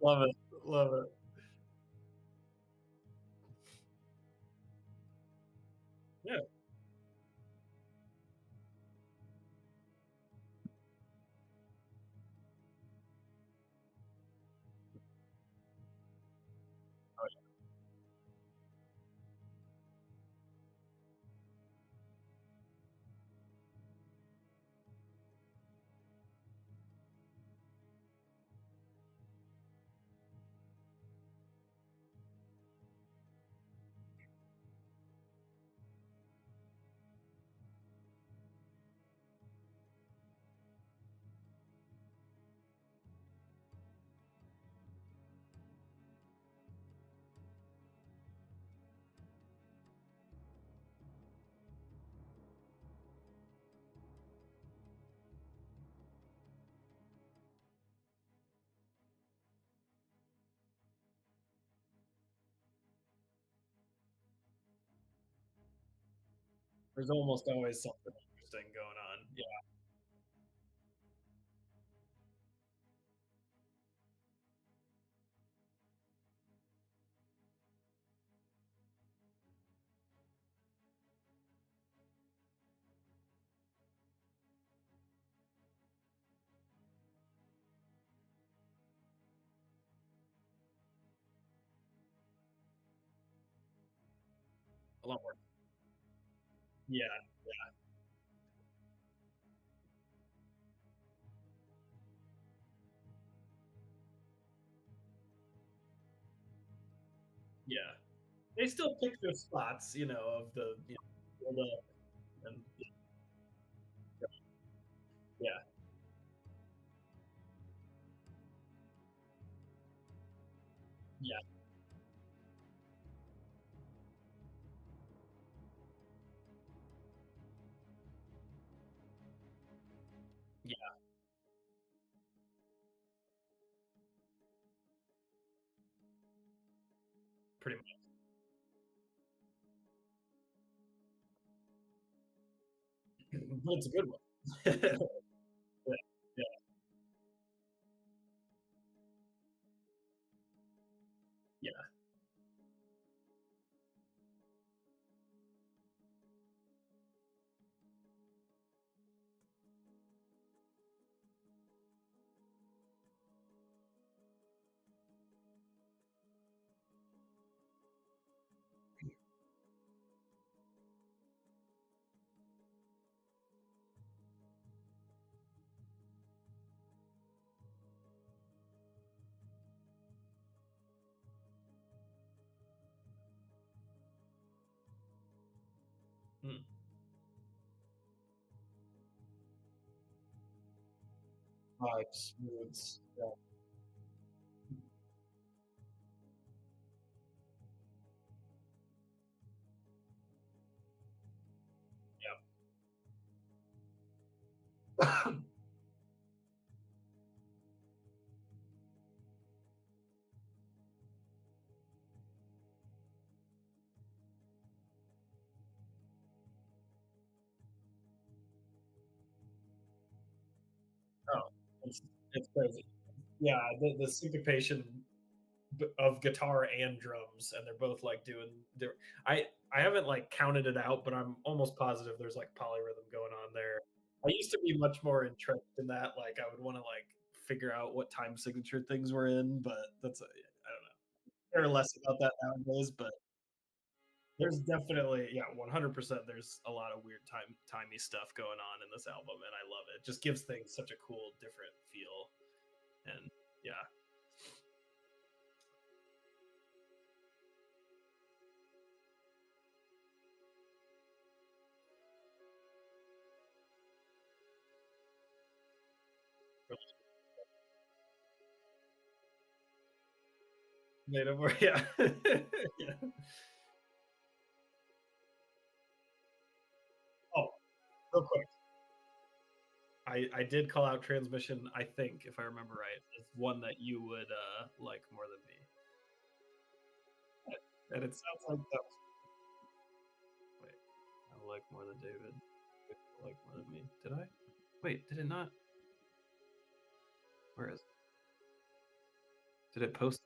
Love it, love it. Yeah, there's almost always something interesting going on. Yeah, a lot more. Yeah, yeah. They still pick their spots, of the, build up and yeah, yeah, yeah, pretty much. But it's a good one. Yeah, yeah, yeah. Mm. Vibes, moods, yeah, yeah. Oh, it's it's crazy. Yeah, the syncopation of guitar and drums, and they're both like doing. I haven't like counted it out, but I'm almost positive there's like polyrhythm going on there. I used to be much more entrenched in that. Like I would want to like figure out what time signature things were in, but I don't know. Care less about that nowadays, but there's definitely, yeah, 100%. There's a lot of weird timey stuff going on in this album, and I love it. It just gives things such a cool, different feel, and yeah, Made up for yeah. Yeah. Oh, real quick. I did call out transmission, I think, if I remember right, as one that you would like more than me. And it sounds like that was wait, I like more than David. I like more than me. Did I? Wait, did it not? Where is it? Did it post?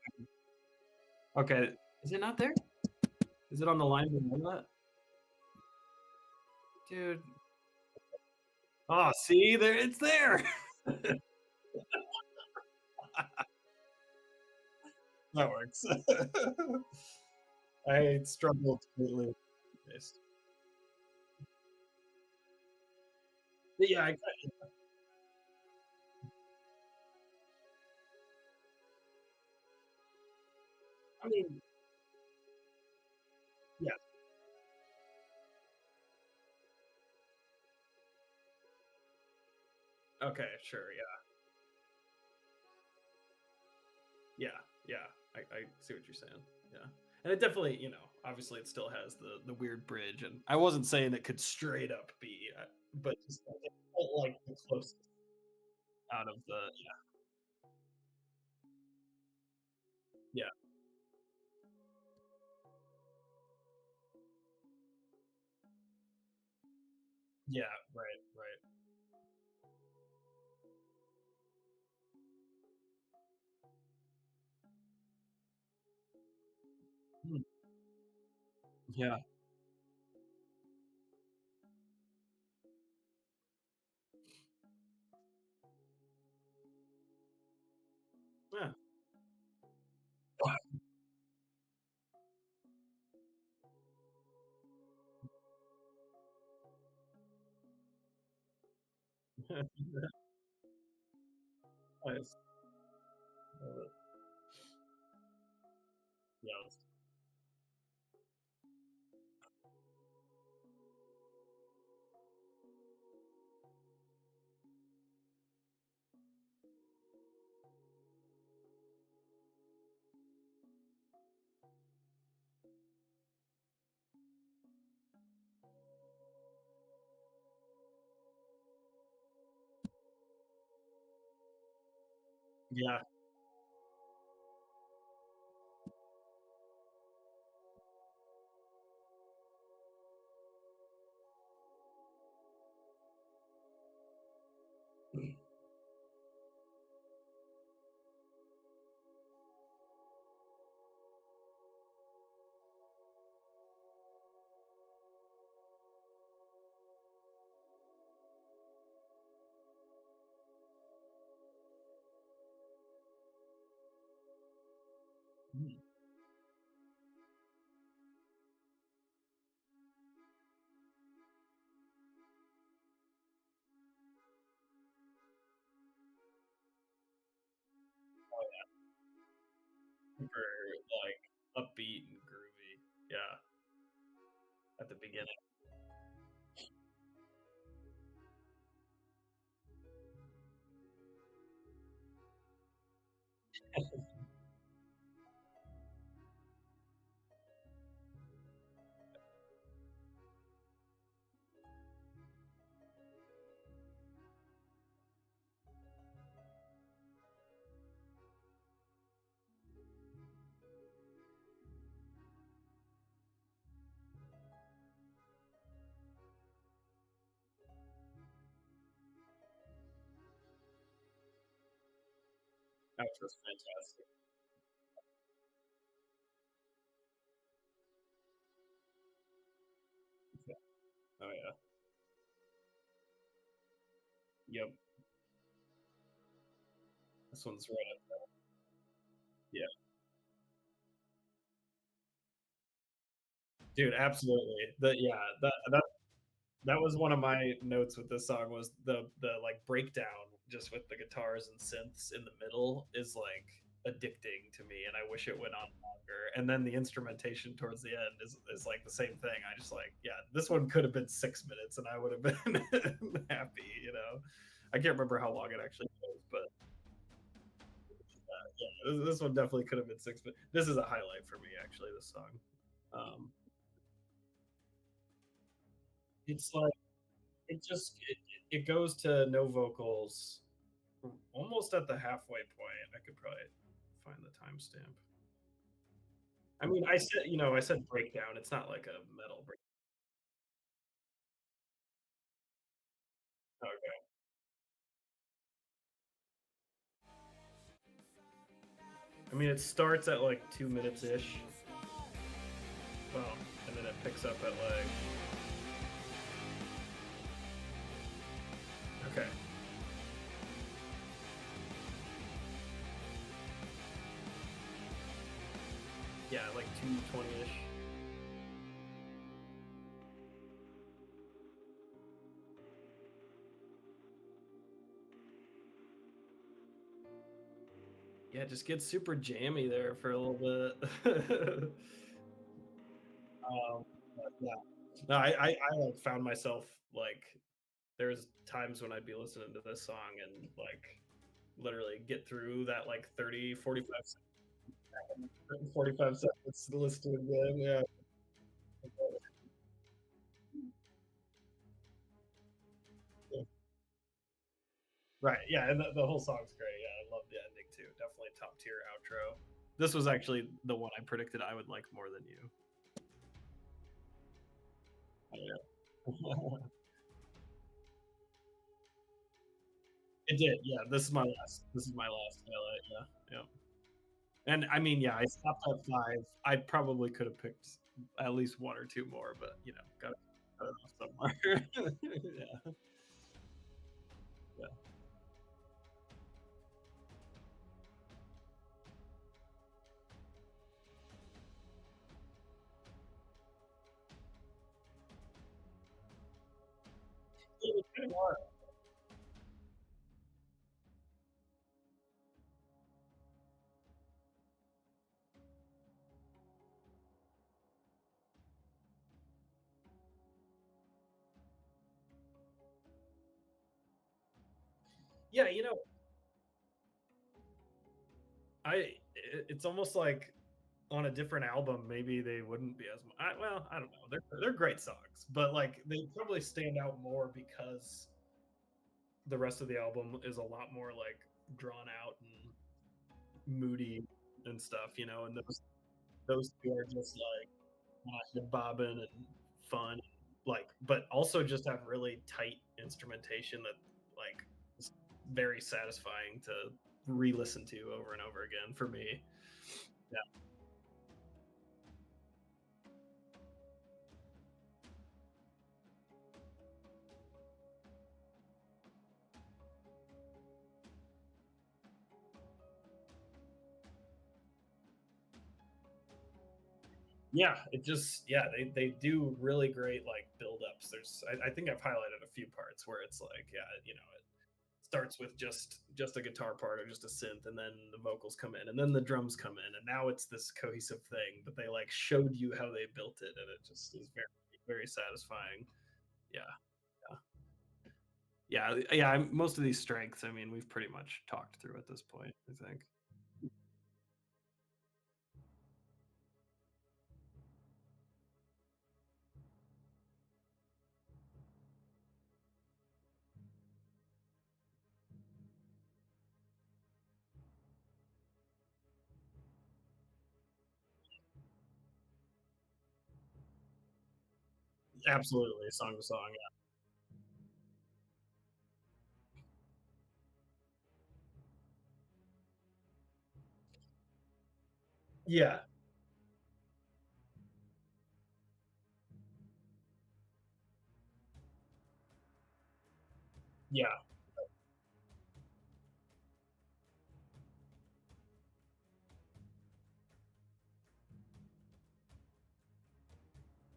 Okay. Is it not there? Is it on the line below that? Dude. Oh, see, there it's there. That works. I struggled completely. Based. But yeah, I mean, yeah. Okay, sure, yeah. Yeah, yeah. I see what you're saying. Yeah. And it definitely, obviously it still has the weird bridge, and I wasn't saying it could straight up be, but just like, it felt like the closest out of the yeah, yeah, right, right. Hmm, yeah, yeah. Nice. Love it. Yeah, yeah, mm, super like upbeat and groovy. Yeah, at the beginning. That was fantastic. Yeah. Oh yeah. Yep. This one's right up. Yeah, dude, absolutely. That was one of my notes with this song was the like breakdown just with the guitars and synths in the middle is like addicting to me, and I wish it went on longer. And then the instrumentation towards the end is like the same thing. I just like, yeah, this one could have been 6 minutes and I would have been happy. I can't remember how long it actually goes, but Yeah, this one definitely could have been six, but this is a highlight for me actually. This song, um, it's like it goes to no vocals almost at the halfway point. I could probably find the timestamp. I mean, I said breakdown. It's not like a metal break. Okay. I mean, it starts at like 2 minutes ish. Well, and then it picks up at like okay, yeah, like 2:20 ish. Yeah, it just gets super jammy there for a little bit. But yeah. No, I like found myself like there's times when I'd be listening to this song and like literally get through that like 30, 45 seconds to listen to it again. Yeah. Yeah. Right. Yeah. And the whole song's great. Yeah. I love the ending too. Definitely top tier outro. This was actually the one I predicted I would like more than you. Yeah. It did. Yeah. This is my last highlight. Yeah. Yeah. And I mean, yeah, I stopped at 5. I probably could have picked at least 1 or 2 more, but, gotta cut it off somewhere. Yeah, yeah. Yeah, they kinda are. Yeah, it's almost like on a different album, maybe they wouldn't be as well, I don't know. They're great songs, but, like, they probably stand out more because the rest of the album is a lot more, like, drawn out and moody and stuff, and those 2 are just, like, head bobbing and fun, like, but also just have really tight instrumentation that like is very satisfying to re-listen to over and over again for me. Yeah, yeah, they do really great like build ups. I think I've highlighted a few parts where it's like it starts with just a guitar part or just a synth and then the vocals come in and then the drums come in and now it's this cohesive thing but they like showed you how they built it and it just is very very satisfying. Yeah, yeah. Most of these strengths, I mean, we've pretty much talked through at this point, I think. Absolutely, song to song. Yeah, yeah,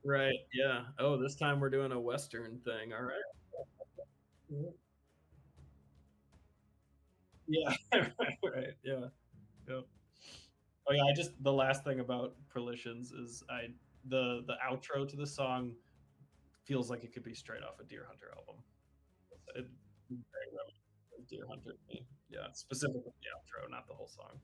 right. Yeah. Oh, this time we're doing a Western thing. All right. Mhm. Yeah. Right. Right. Yeah. Yeah. Oh yeah. The last thing about Prolitions is the outro to the song feels like it could be straight off a Deer Hunter album. It, very reminiscent Deer Hunter theme. Yeah, specifically the outro, not the whole song.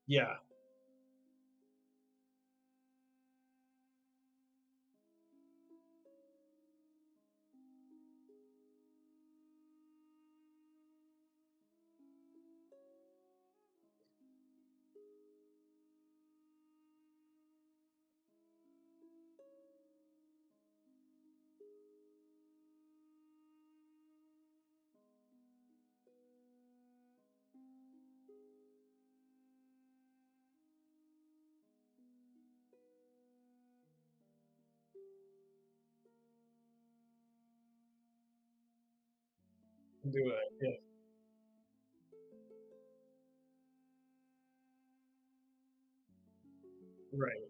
Yeah. Do it. Yeah. Right.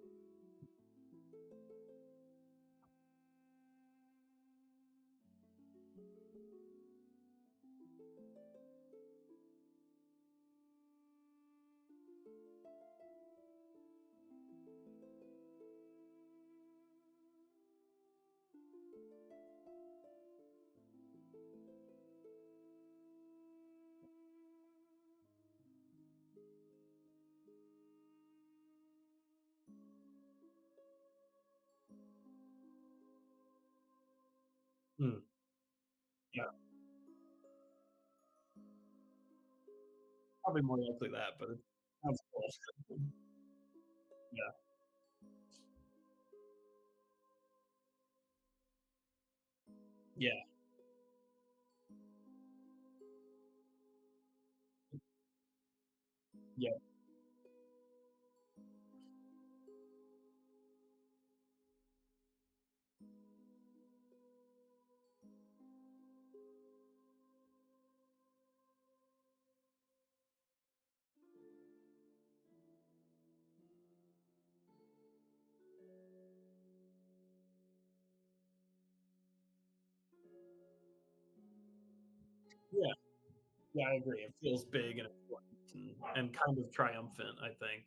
Mm. Yeah. Probably more likely that, but it sounds cool. Yeah. Yeah. Yeah. Yeah. Yeah, I agree. It feels big and important and kind of triumphant, I think,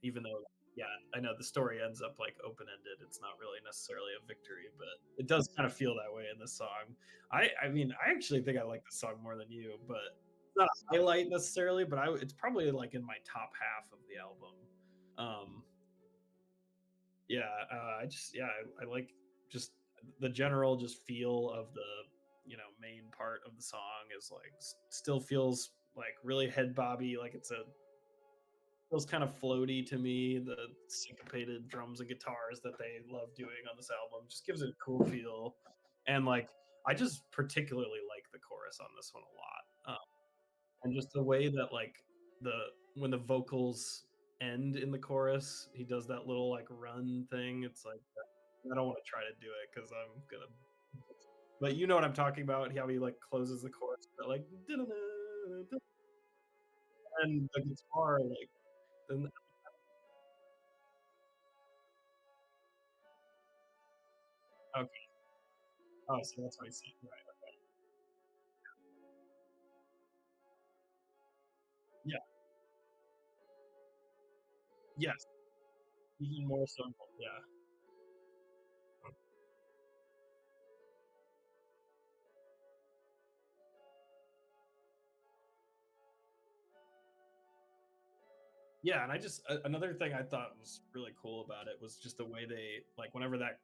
even though, yeah, I know the story ends up like open ended. It's not really necessarily a victory, but it does kind of feel that way in this song. I mean, I actually think I like this song more than you, but it's not a highlight necessarily, but it's probably like in my top half of the album. Um, yeah, I just yeah, I like just the general just feel of the main part of the song is like still feels like really head bobby, like it's a feels kind of floaty to me. The syncopated drums and guitars that they love doing on this album just gives it a cool feel, and like I just particularly like the chorus on this one a lot, and just the way that like the when the vocals end in the chorus, he does that little like run thing. It's like I don't want to try to do it because I'm gonna. But you know what I'm talking about? How he like closes the chorus, but like, and the guitar like. Then okay, oh, so that's what I see. Right. Okay. Yeah. Yes. Even more so. Yeah. Yeah, and I just another thing I thought was really cool about it was just the way they like whenever that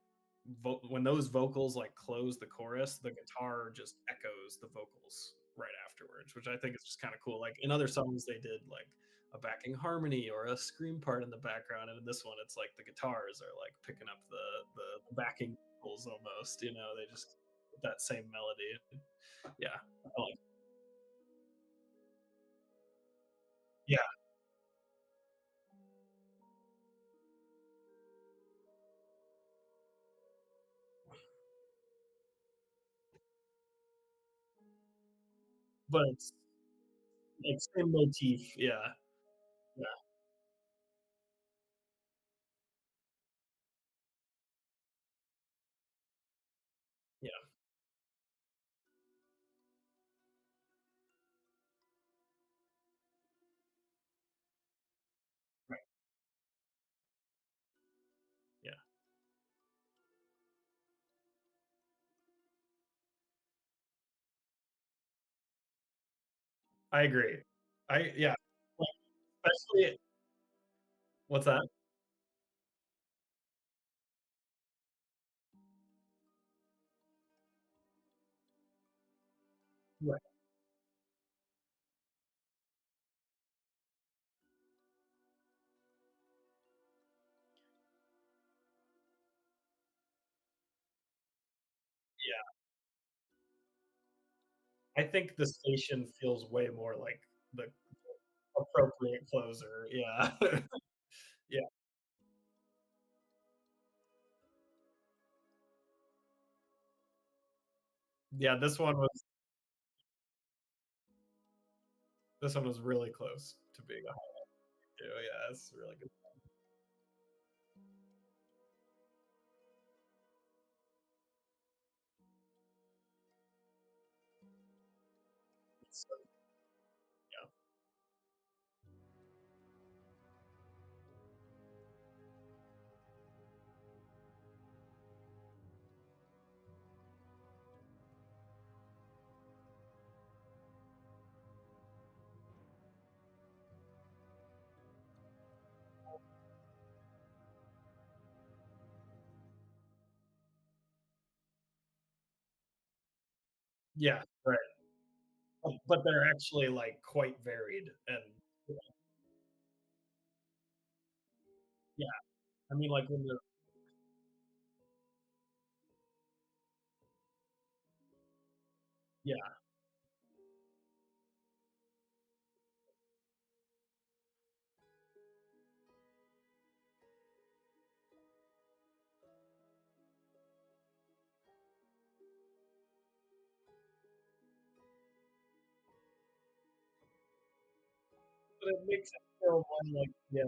when those vocals like close the chorus, the guitar just echoes the vocals right afterwards, which I think is just kind of cool. Like in other songs, they did like a backing harmony or a scream part in the background, and in this one, it's like the guitars are like picking up the backing vocals almost. They just with that same melody. Yeah, I like yeah, but it's like same motif. Yeah, yeah, yeah, right, yeah. I agree. I yeah, like, especially what's that? Right, yeah. I think the station feels way more like the appropriate closer. Yeah. Yeah. Yeah, this one was really close to being a highlight too. Yeah, it's really good. So, yeah. Yeah, right. But they're actually, like, quite varied and yeah, I mean, like, when they're yeah, but it makes it feel more like yeah.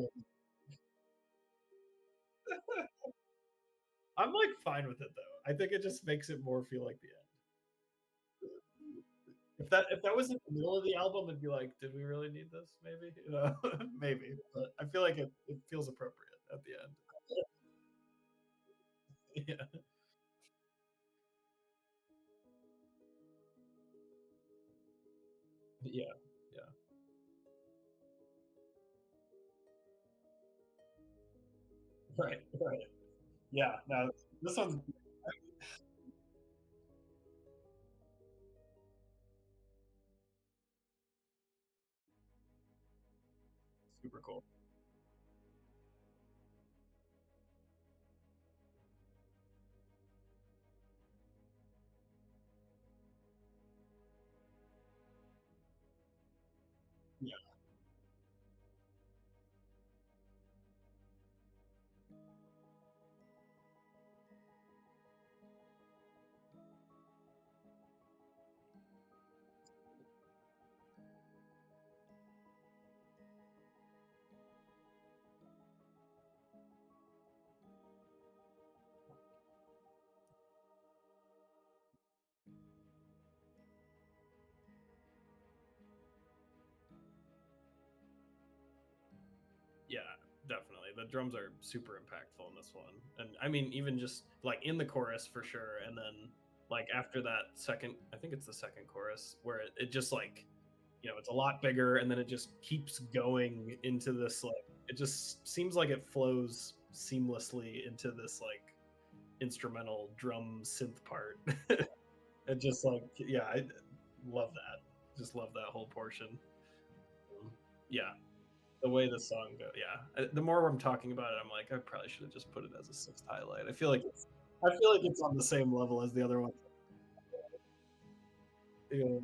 I'm, like, fine with it, though. I think it just makes it more feel like the end. If that was in the middle of the album, it'd be like, "Did we really need this? Maybe?" You know? Maybe, but I feel like it feels appropriate at the end. Yeah. Yeah, yeah. Right, right. Yeah, no, this one's super cool. Yeah, yeah, definitely. The drums are super impactful in this one, and I mean, even just like in the chorus for sure, and then like after that second, I think it's the second chorus where it just like it's a lot bigger, and then it just keeps going into this like it just seems like it flows seamlessly into this like instrumental drum synth part. And just like yeah, I love that. Just love that whole portion. Yeah, the way the song go yeah. The more I'm talking about it, I'm like, I probably should have just put it as a sixth highlight. I feel like it's on the same level as the other one. Yeah.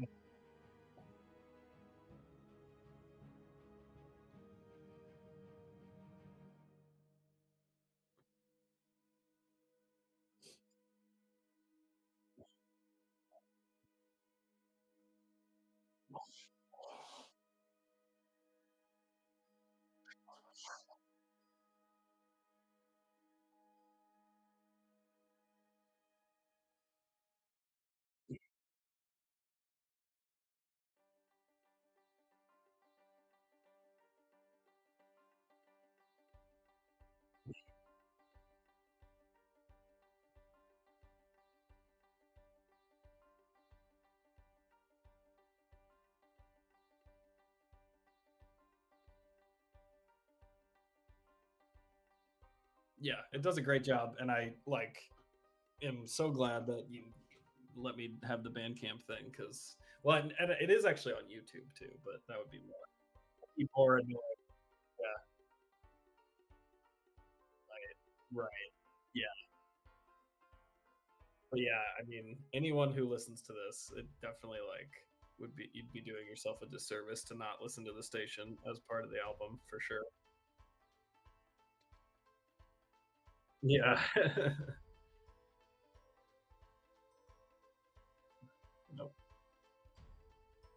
Yeah, it does a great job, and I like am so glad that you let me have the Bandcamp thing because well, and it is actually on YouTube too, but that would be more annoying. Yeah, right. Yeah, but yeah, I mean, anyone who listens to this, it definitely like would be you'd be doing yourself a disservice to not listen to the station as part of the album for sure. Yeah. Nope.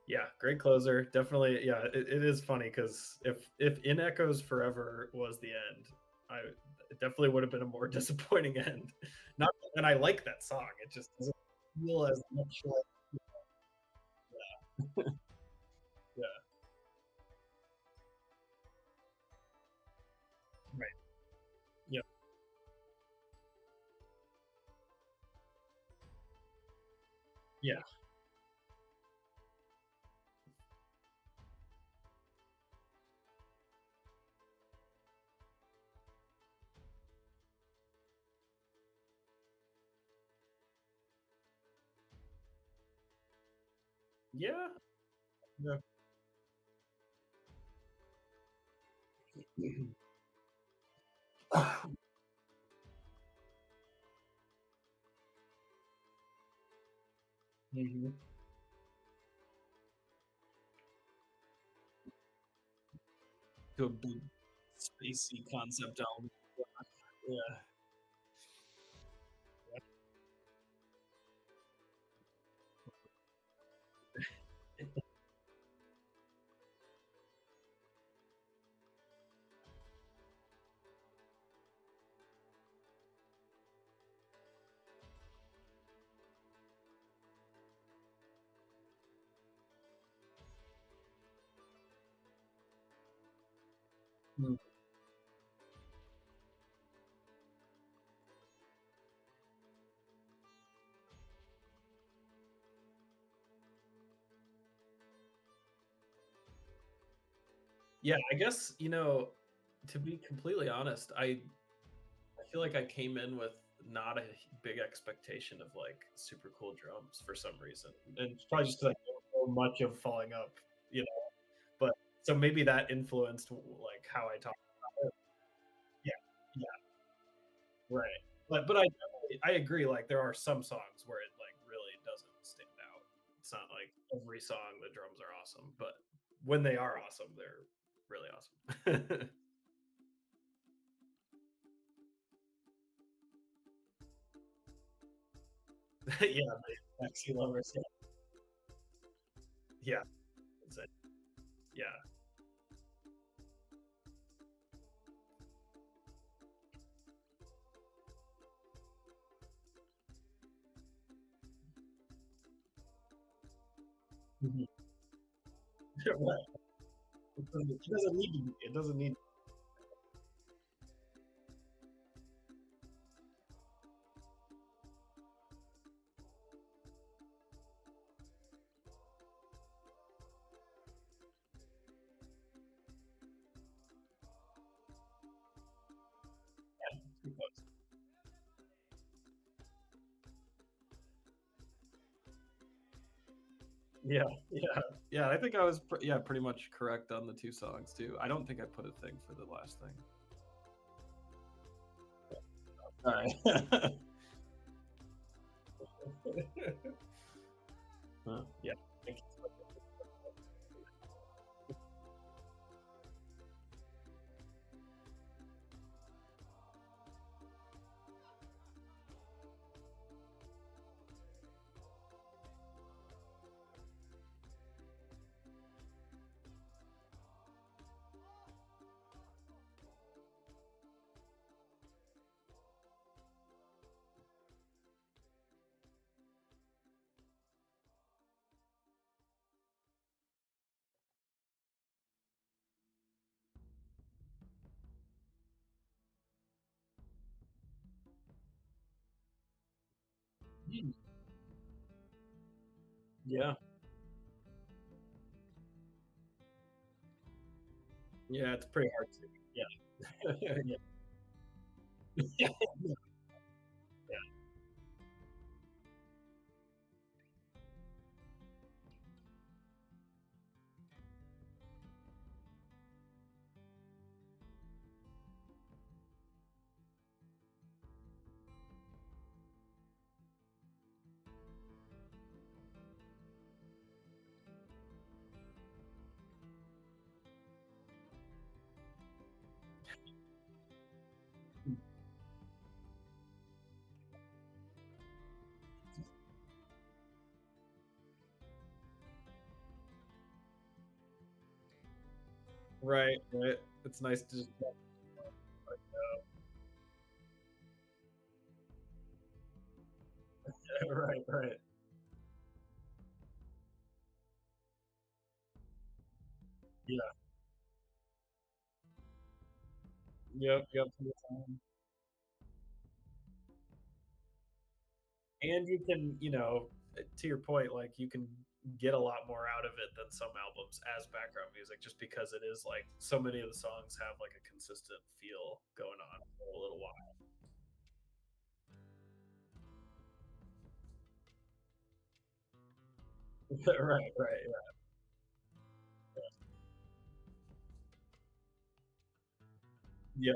Yeah, great closer. Definitely, yeah. It is funny because if In Echoes Forever was the end, I it definitely would have been a more disappointing end. Not and I like that song. It just doesn't feel as much like yeah, right. Yeah, yeah, yeah, yeah. Mhm. To a big spacey concept album. Yeah. Mm. Yeah, I guess, to be completely honest, I feel like I came in with not a big expectation of like super cool drums for some reason, and it's probably just 'cause I don't know much of Falling Up, you know. But so maybe that influenced like how I talk about it. Yeah, yeah, right. But I agree. Like there are some songs where it like really doesn't stand out. It's not like every song the drums are awesome, but when they are awesome, they're really awesome. Yeah, the Maxi Lovers. Yeah, yeah, that's it. Yeah. Mhm. Right. It doesn't need to be. It doesn't need. Too close. Yeah, yeah, yeah. I think I was yeah pretty much correct on the two songs too. I don't think I put a thing for the last thing. All right. Yeah. Mm. Yeah. Yeah, it's pretty hard to yeah. Yeah. Yeah. Yeah. Right, right. It's nice to just right, right. Yeah. Yep, yep, and you can, to your point, like, you can get a lot more out of it than some albums as background music just because it is, like, so many of the songs have, like, a consistent feel going on for a little while. Right, right, yeah. Yeah,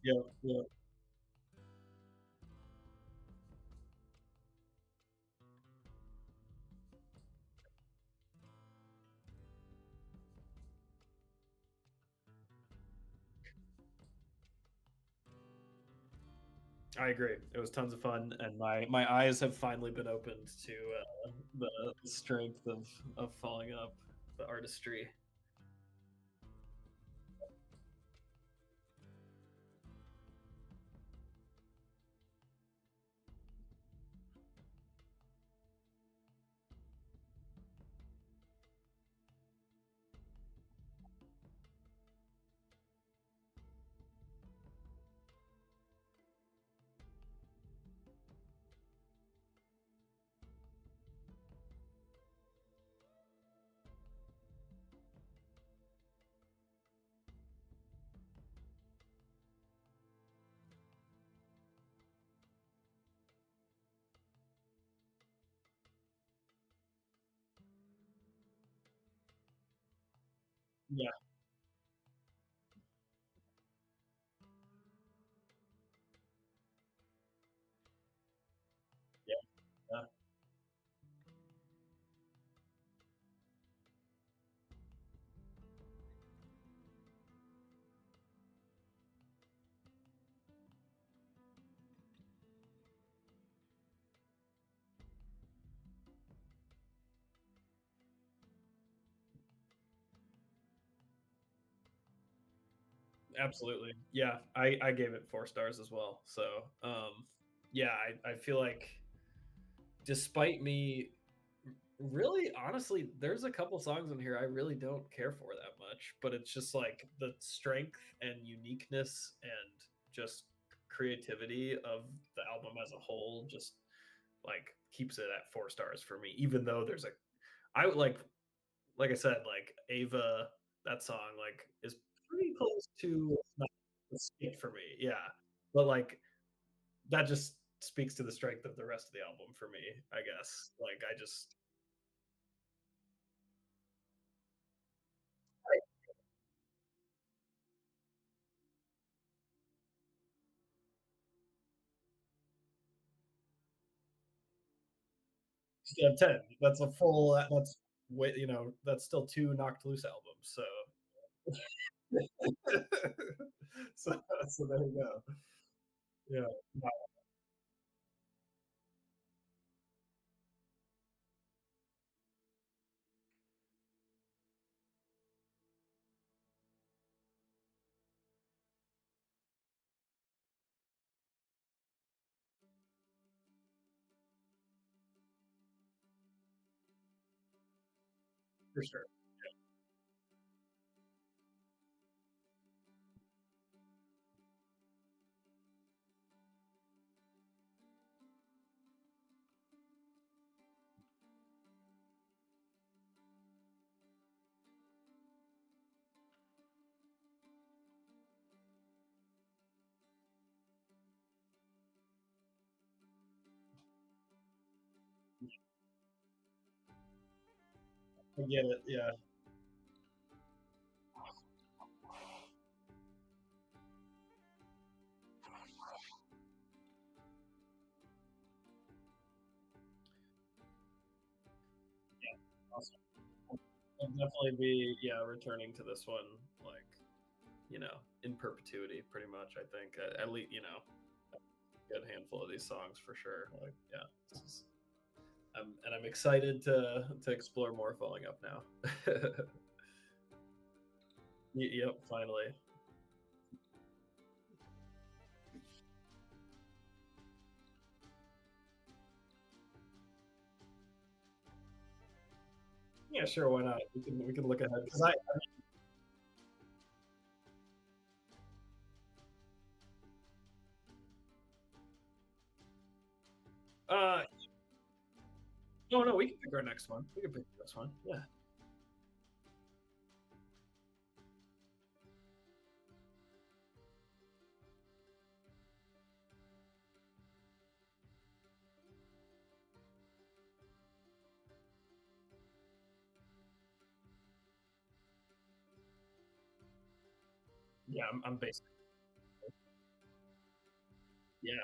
yeah, yeah. I agree. It was tons of fun, and my eyes have finally been opened to, the strength of Falling Up, the artistry. Yeah, yeah, yeah. Absolutely. Yeah, I gave it 4 stars as well. So, yeah, I feel like despite me really, honestly, there's a couple songs in here I really don't care for that much, but it's just like the strength and uniqueness and just creativity of the album as a whole just like keeps it at 4 stars for me, even though there's a I would like I said, like Ava, that song like is pretty close to not a skip for me. Yeah. But like that just speaks to the strength of the rest of the album for me, I guess. Like I just yeah, 10. That's a full that's way that's still 2 Knocked Loose albums. So so there you go. Yeah. No, for sure. I get it. Yeah. Awesome. I'll definitely be, yeah, returning to this one, like, in perpetuity, pretty much. I think at least, a good handful of these songs for sure. Like, yeah, this is, and I'm excited to explore more Falling Up now. Yep, finally. Yeah, sure. Why not? We can look ahead because no, no, we can pick our next one. We can pick this one. Yeah. Yeah, I'm basically, yeah.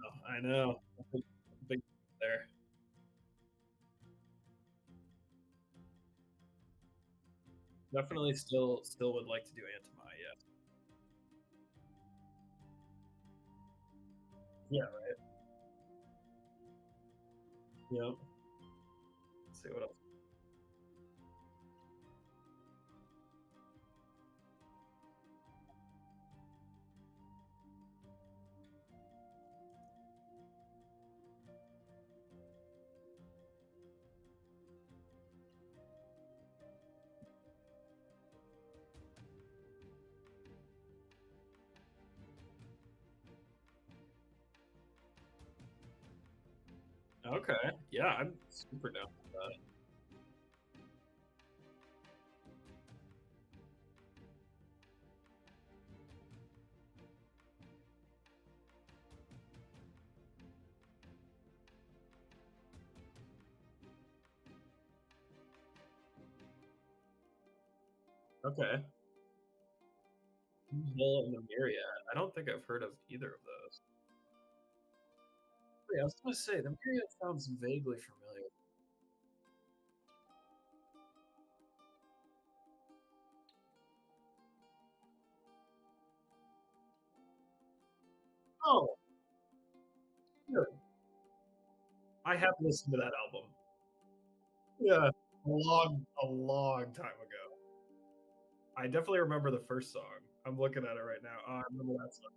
Oh, I know. Big there. Definitely still would like to do Antima, yeah. Yeah, right. Yep. Let's see what else. Okay. Yeah, I'm super down with that. Okay. Hill and the Myriad. I don't think I've heard of either of those. Yeah, I was gonna say the Myriad sounds vaguely familiar. Oh, good. I have listened to that album. Yeah, a long time ago. I definitely remember the first song. I'm looking at it right now. Oh, I remember that song.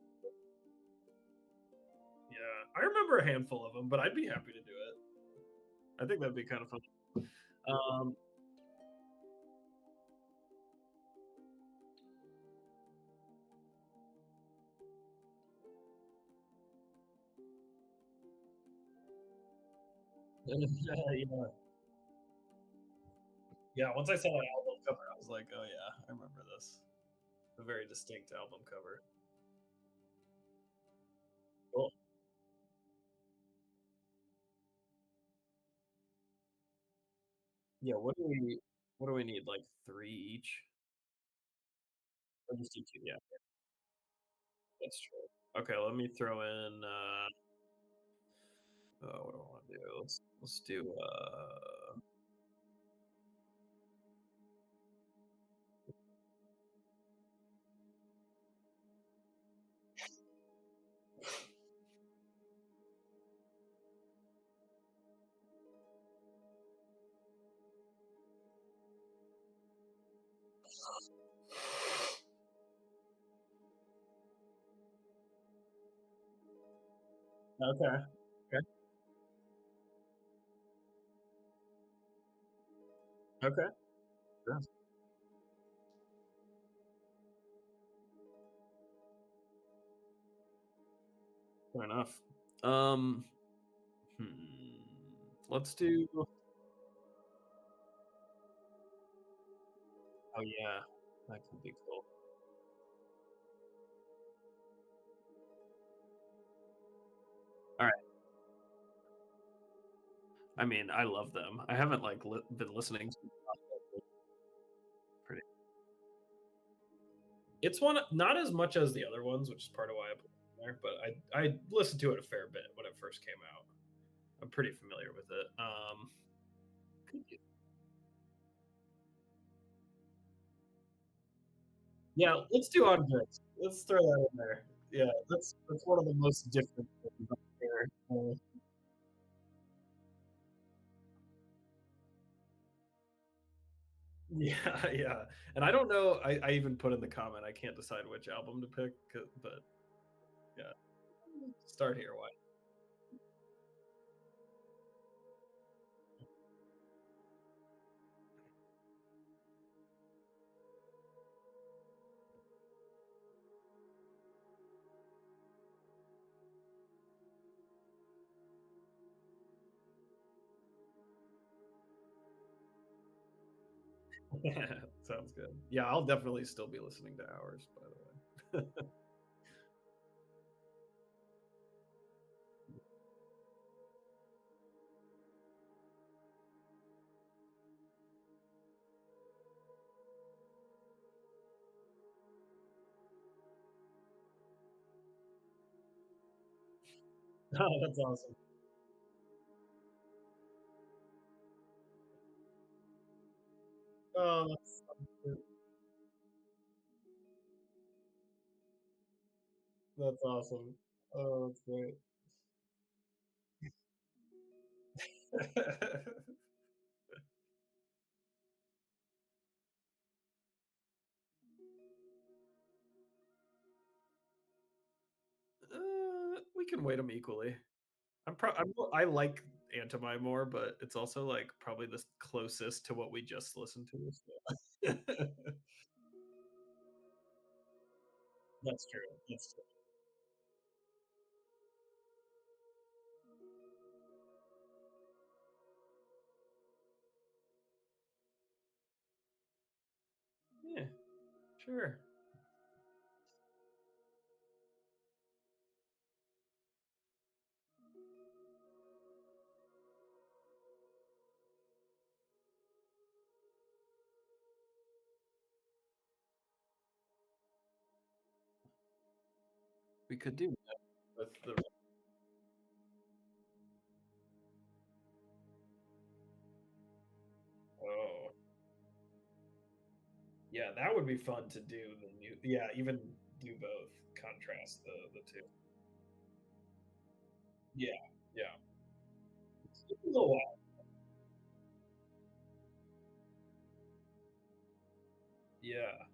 Yeah, I remember a handful of them, but I'd be happy to do it. I think that'd be kind of fun. Um, yeah, yeah. Once I saw that album cover, I was like, oh yeah, I remember this. A very distinct album cover. Cool. Yeah. What do we need? Like three each? Or just do two? Yeah, that's true. Okay, let me throw in. What do I want to do? Let's do. Okay. Okay. Okay. Yes. Fair enough. Um, hmm, let's do oh, yeah. That could be cool. Alright. I mean, I love them. I haven't, like, been listening to them pretty it's one not as much as the other ones, which is part of why I put it in there, but I listened to it a fair bit when it first came out. I'm pretty familiar with it. Could you yeah, let's do Andres. Let's throw that in there. Yeah, that's one of the most different things up there. Yeah, yeah, and I don't know I even put in the comment, I can't decide which album to pick, but yeah. Start here, why sounds good. Yeah, I'll definitely still be listening to Hours, by the way. Oh, that's awesome. Oh, that's so cute. That's awesome. Oh, that's great. We can weight them equally. I like Antimai more, but it's also, like, probably the closest to what we just listened to, so That's true, that's true. Yeah, sure. We could do that with the oh, yeah, that would be fun to do the new yeah, even do both, contrast the 2. Yeah, yeah. It's a little while. Yeah,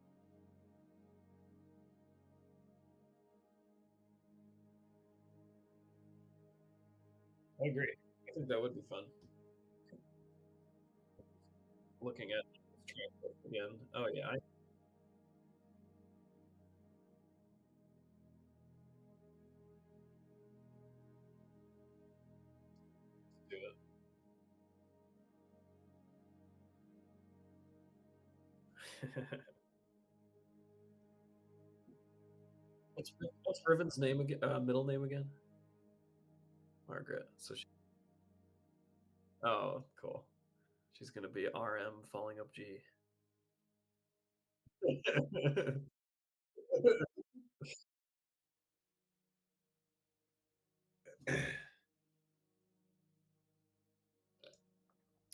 I agree. I think that would be fun. Looking at this track list again. Oh, yeah, I do it. What's Riven's name again middle name again? Margaret. So she oh, cool. She's gonna be RM falling up G.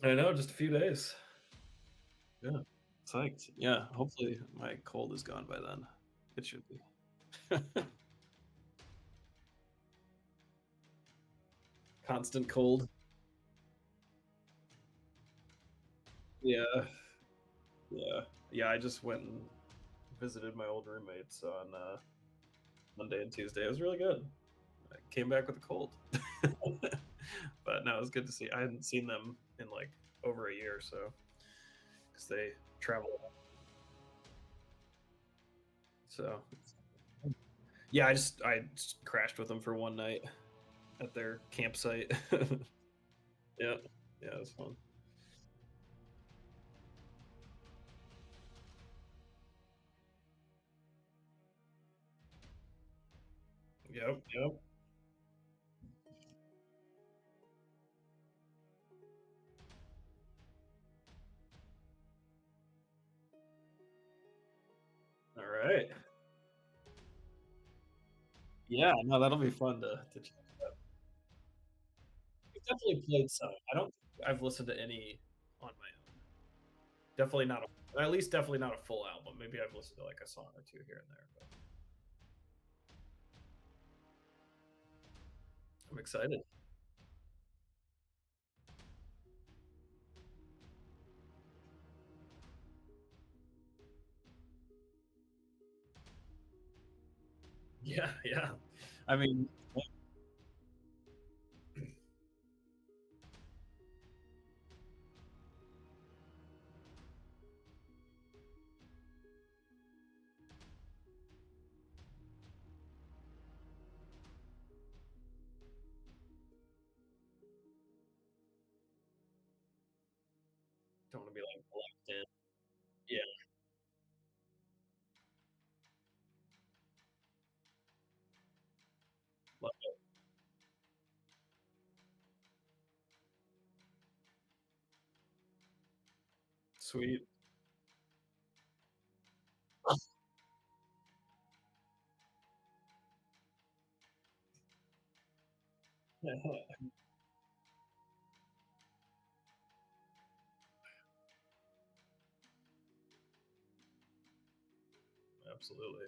I know, just a few days. Yeah. Psyched. Yeah, hopefully my cold is gone by then. It should be. Constant cold. Yeah, yeah. Yeah, I just went and visited my old roommates on, Monday and Tuesday. It was really good. I came back with a cold. But no, it was good to see. I hadn't seen them in like over a year, so because they travel. So yeah, I just crashed with them for one night at their campsite. Yeah, yeah, it was fun. Yep, yep. All right. Yeah, no, that'll be fun to check out. I've definitely played some. I don't think I've listened to any on my own. Definitely not a, at least definitely not a full album. Maybe I've listened to like a song or two here and there, but I'm excited. Yeah, yeah. I mean, don't want to be like locked in. Yeah, love it. Sweet. Absolutely.